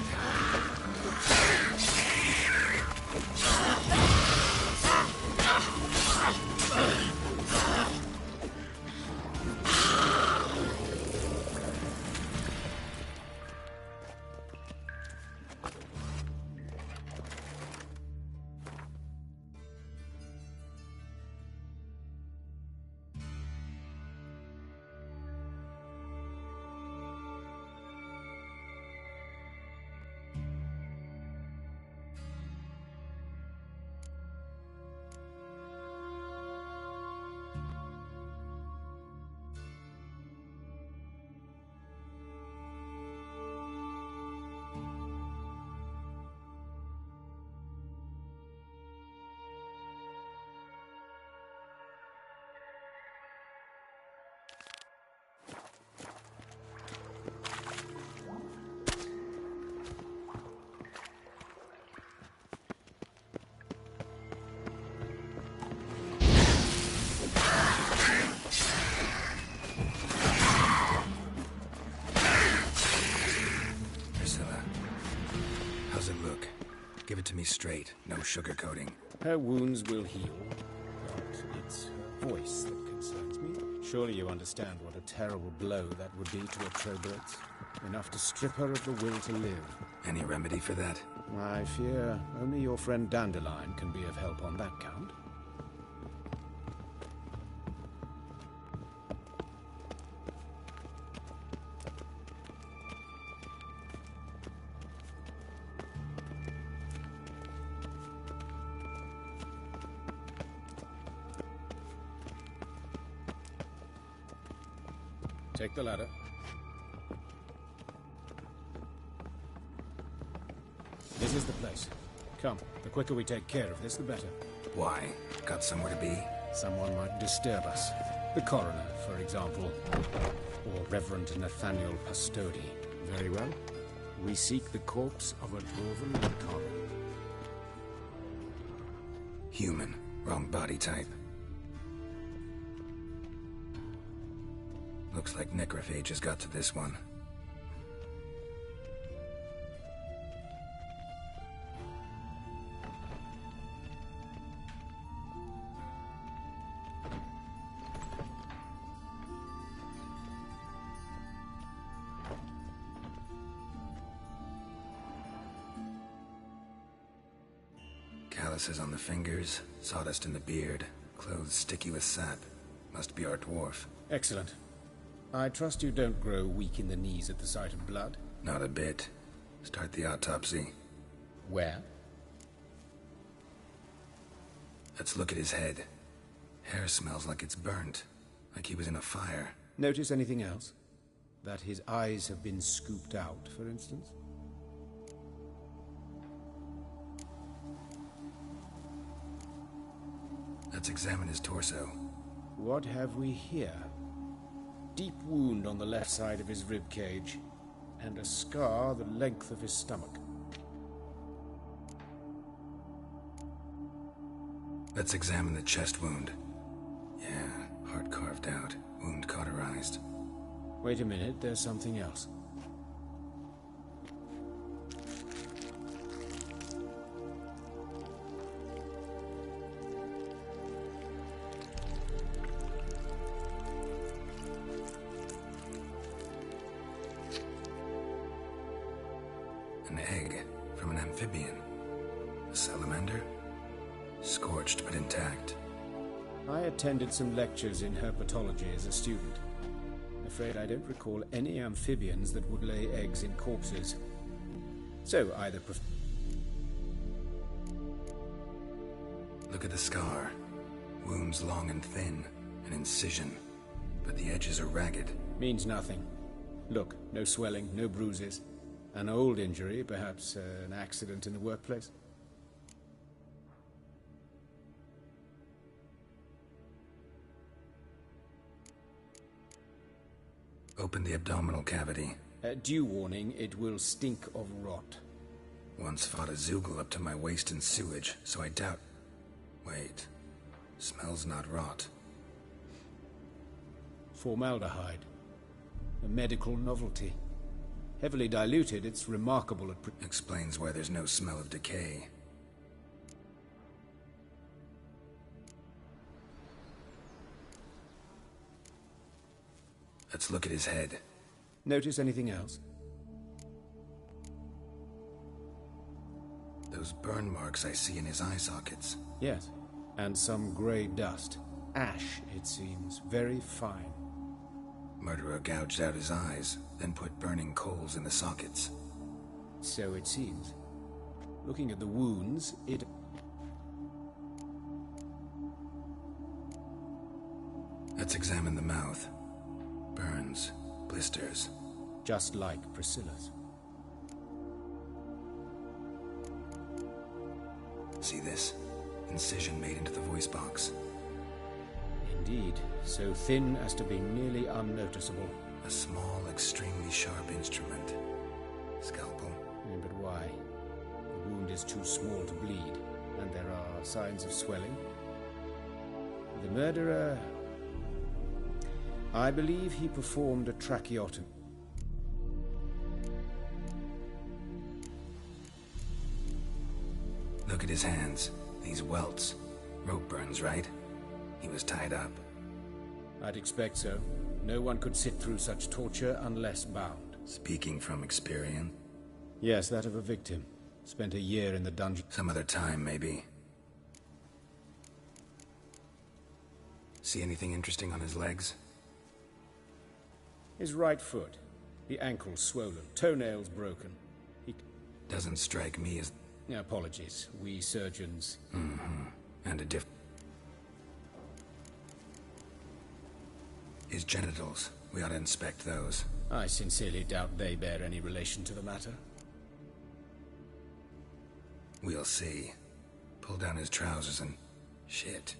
Give it to me straight, no sugarcoating. Her wounds will heal, but it's her voice that concerns me. Surely you understand what a terrible blow that would be to a Trobert. Enough to strip her of the will to live. Any remedy for that? I fear only your friend Dandelion can be of help on that count. Take the ladder. This is the place. Come, the quicker we take care of this, the better. Why? Got somewhere to be? Someone might disturb us. The coroner, for example. Or Reverend Nathaniel Pastodi. Very well. We seek the corpse of a dwarven Lincoln. Human. Wrong body type. Looks like necrophage has got to this one. Calluses on the fingers, sawdust in the beard, clothes sticky with sap. Must be our dwarf. Excellent. I trust you don't grow weak in the knees at the sight of blood? Not a bit. Start the autopsy. Where? Let's look at his head. Hair smells like it's burnt, like he was in a fire. Notice anything else? That his eyes have been scooped out, for instance? Let's examine his torso. What have we here? Deep wound on the left side of his rib cage, and a scar the length of his stomach. Let's examine the chest wound. Yeah, heart carved out, wound cauterized. Wait a minute, there's something else. An egg from an amphibian. A salamander? Scorched but intact. I attended some lectures in herpetology as a student. I'm afraid I don't recall any amphibians that would lay eggs in corpses. So either Look at the scar. Wounds long and thin. An incision. But the edges are ragged. Means nothing. Look, no swelling, no bruises. An old injury, perhaps an accident in the workplace. Open the abdominal cavity. Due warning, it will stink of rot. Once fought a Zoogle up to my waist in sewage, so I doubt... Wait. Smells not rot. Formaldehyde. A medical novelty. Heavily diluted, it's remarkable at... Explains why there's no smell of decay. Let's look at his head. Notice anything else? Those burn marks I see in his eye sockets. Yes, and some grey dust. Ash, it seems. Very fine. Murderer gouged out his eyes, then put burning coals in the sockets. So it seems. Looking at the wounds, it... Let's examine the mouth. Burns, blisters. Just like Priscilla's. See this? Incision made into the voice box. Indeed, so thin as to be nearly unnoticeable. A small, extremely sharp instrument. Scalpel. But why? The wound is too small to bleed, and there are signs of swelling. The murderer... I believe he performed a tracheotomy. Look at his hands. These welts. Rope burns, right? He was tied up. I'd expect so. No one could sit through such torture unless bound. Speaking from experience? Yes, that of a victim. Spent a year in the dungeon. Some other time, maybe. See anything interesting on his legs? His right foot. The ankle swollen. Toenails broken. He... Doesn't strike me as... Apologies. We surgeons... Mm-hmm. And a His genitals. We ought to inspect those. I sincerely doubt they bear any relation to the matter. We'll see. Pull down his trousers and... Shit.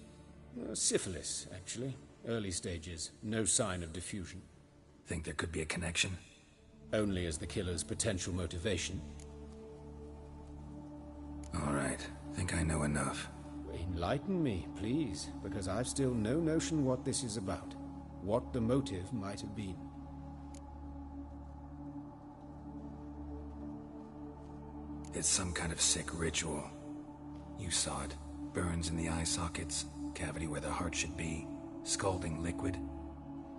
Syphilis, actually. Early stages. No sign of diffusion. Think there could be a connection? Only as the killer's potential motivation. All right. Think I know enough. Enlighten me, please, because I've still no notion what this is about. What the motive might have been. It's some kind of sick ritual. You saw it. Burns in the eye sockets, cavity where the heart should be, scalding liquid,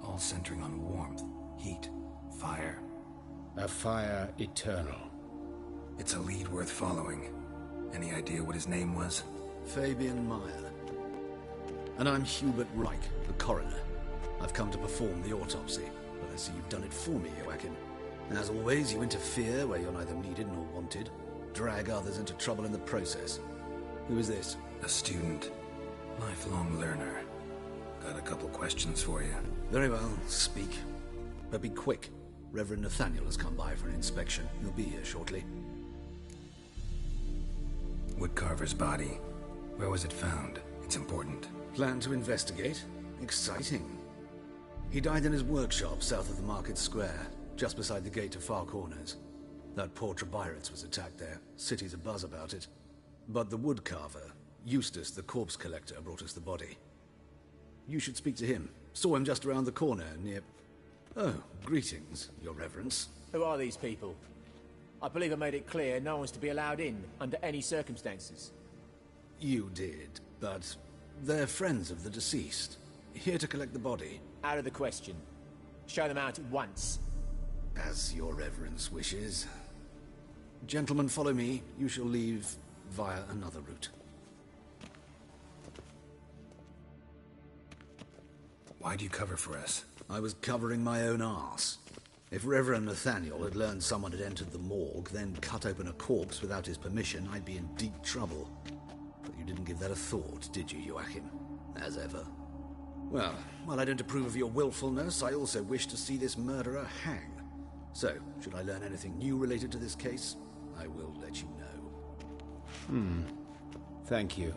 all centering on warmth, heat, fire. A fire eternal. It's a lead worth following. Any idea what his name was? Fabian Meyer. And I'm Hubert Reich, the coroner. I've come to perform the autopsy, but I see you've done it for me, Joachim. As always, you interfere where you're neither needed nor wanted, drag others into trouble in the process. Who is this? A student. Lifelong learner. Got a couple questions for you. Very well, speak. But be quick. Reverend Nathaniel has come by for an inspection. He'll be here shortly. Woodcarver's body. Where was it found? It's important. Plan to investigate? Exciting. He died in his workshop south of the market square, just beside the gate to Far Corners. That poor Trebirates was attacked there. City's abuzz about it. But the woodcarver, Eustace the corpse collector, brought us the body. You should speak to him. Saw him just around the corner near... Oh, greetings, your reverence. Who are these people? I believe I made it clear no one's to be allowed in, under any circumstances. You did, but they're friends of the deceased. Here to collect the body. Out of the question. Show them out at once. As your reverence wishes. Gentlemen, follow me. You shall leave via another route. Why'd you cover for us? I was covering my own arse. If Reverend Nathaniel had learned someone had entered the morgue, then cut open a corpse without his permission, I'd be in deep trouble. But you didn't give that a thought, did you, Joachim? As ever. Well, while I don't approve of your willfulness, I also wish to see this murderer hang. So, should I learn anything new related to this case, I will let you know. Thank you.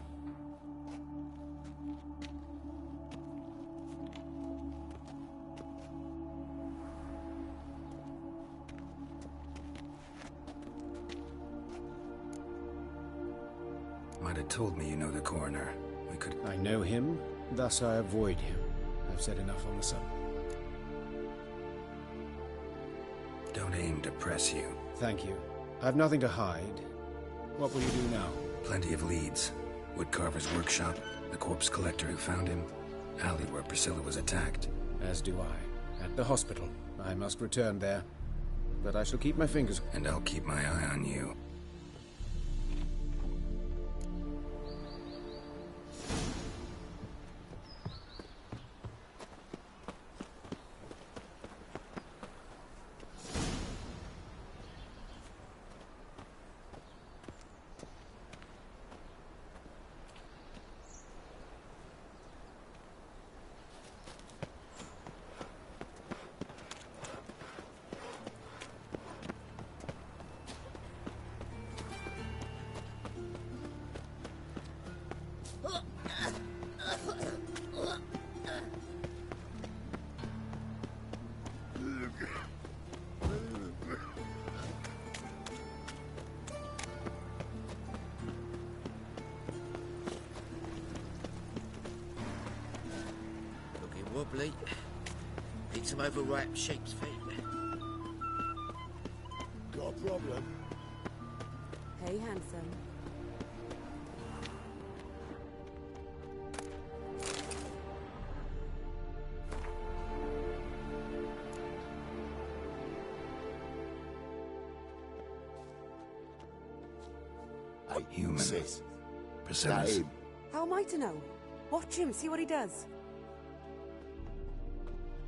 Might have told me you know the coroner. We could... I know him, thus I avoid him. I've said enough on the subject. Don't aim to press you. Thank you. I've nothing to hide. What will you do now? Plenty of leads. Woodcarver's workshop, the corpse collector who found him, alley where Priscilla was attacked. As do I. At the hospital. I must return there. But I shall keep my fingers... And I'll keep my eye on you. Wobbly. Need some overripe sheep's feet. Got a problem? Hey, handsome. Human. Sis. Priscilla's. How am I to know? Watch him, see what he does.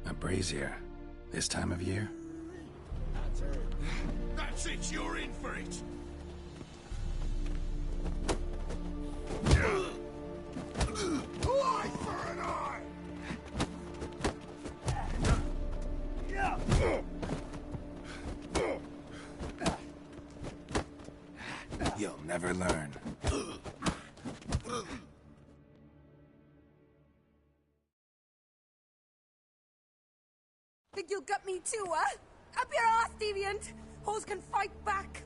A brazier. This time of year? That's it, you're in for it! Eye for an eye! You'll never learn. Think you'll get me too, huh? Up your ass, deviant! Hoes can fight back!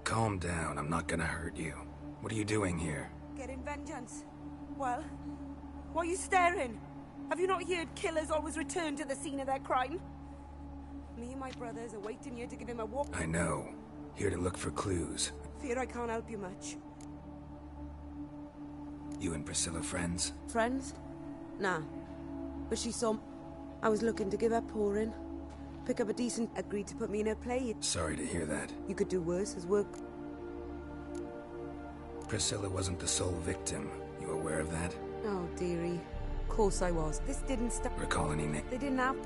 Calm down, I'm not gonna hurt you. What are you doing here? Getting vengeance. Well, why are you staring? Have you not heard killers always return to the scene of their crime? Me and my brothers are waiting here to give him a walk. I know. Here to look for clues. Fear I can't help you much. You and Priscilla friends? Friends? Nah. But she saw... I was looking to give her pouring. Pick up a decent... Agreed to put me in her play. Sorry to hear that. You could do worse as work. Priscilla wasn't the sole victim. You aware of that? Oh, dearie. Of course I was. This didn't stop... Recall any name? They didn't have...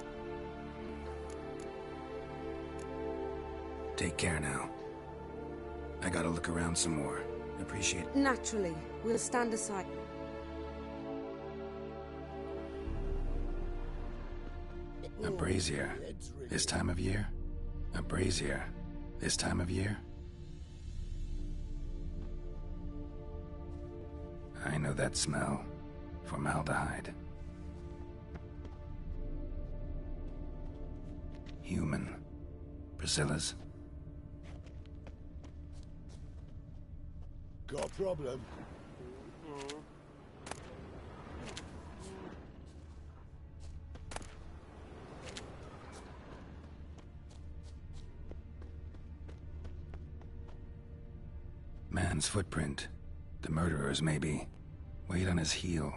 Take care now. I gotta look around some more. Appreciate it. Naturally. We'll stand aside. brazier this time of year? A brazier this time of year? I know that smell. Formaldehyde. Human. Priscilla's. Got a problem? Man's footprint. The murderer's, maybe. Weight on his heel.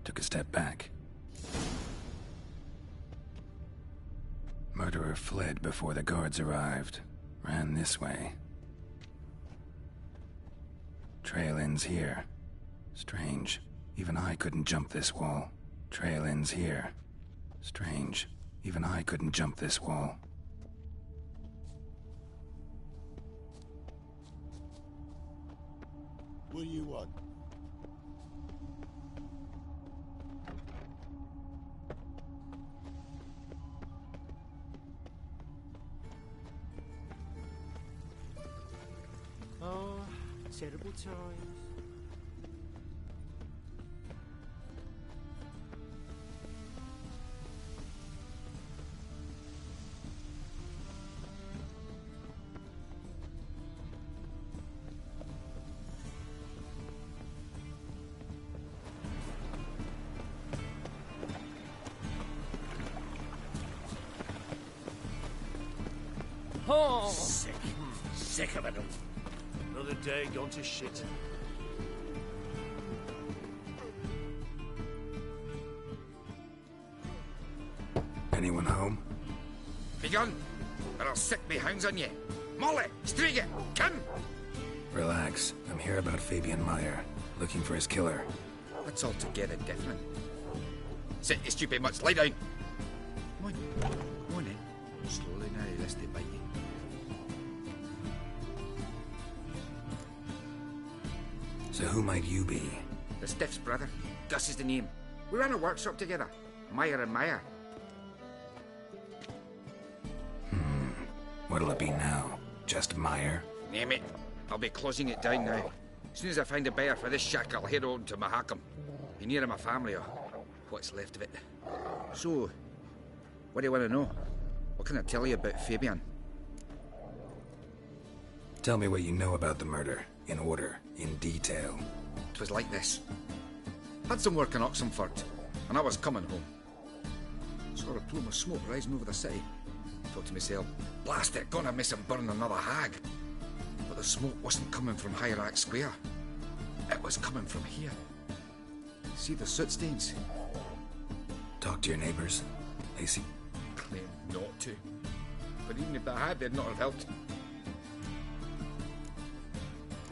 Took a step back. Murderer fled before the guards arrived. Ran this way. Trail ends here. Strange. Even I couldn't jump this wall. Trail ends here. Strange. Even I couldn't jump this wall. What do you want? Oh, terrible times. Oh! Sick. Sick of it all. Another day gone to shit. Anyone home? Begone, or I'll sick me hounds on you. Molly, Striga, come! Relax. I'm here about Fabian Meyer. Looking for his killer. That's altogether different. Sit, you stupid mutts, lie down. Come on, come on then. Slowly now, lest they bite you. So who might you be? The Stiff's brother. Gus is the name. We ran a workshop together. Meyer and Meyer. What'll it be now? Just Meyer? Name it. I'll be closing it down now. As soon as I find a buyer for this shack, I'll head on to Mahakam. Be near my family, or what's left of it. So, what do you want to know? What can I tell you about Fabian? Tell me what you know about the murder. In order. In detail. It was like this. Had some work in Oxenford, and I was coming home. Saw a plume of smoke rising over the city. Thought to myself, blast it, gonna miss and burn another hag. But the smoke wasn't coming from Hierarch Square. It was coming from here. See the soot stains? Talk to your neighbors. Lacey? Claimed not to. But even if they had, they'd not have helped.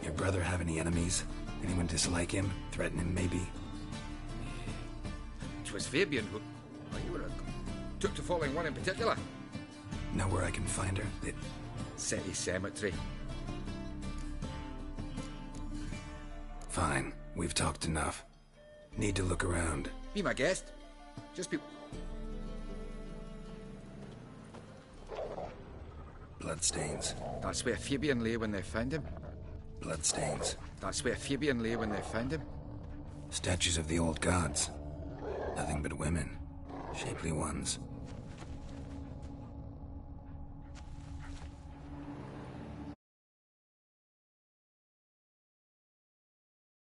Your brother have any enemies? Anyone dislike him? Threaten him, maybe? It was Fabian who... Oh, you were took to following one in particular. Know where I can find her? City Cemetery. Fine. We've talked enough. Need to look around. Be my guest. Just be... Bloodstains. That's where Fabian lay when they found him. Bloodstains. That's where Fabian lay when they found him. Statues of the old gods. Nothing but women. Shapely ones.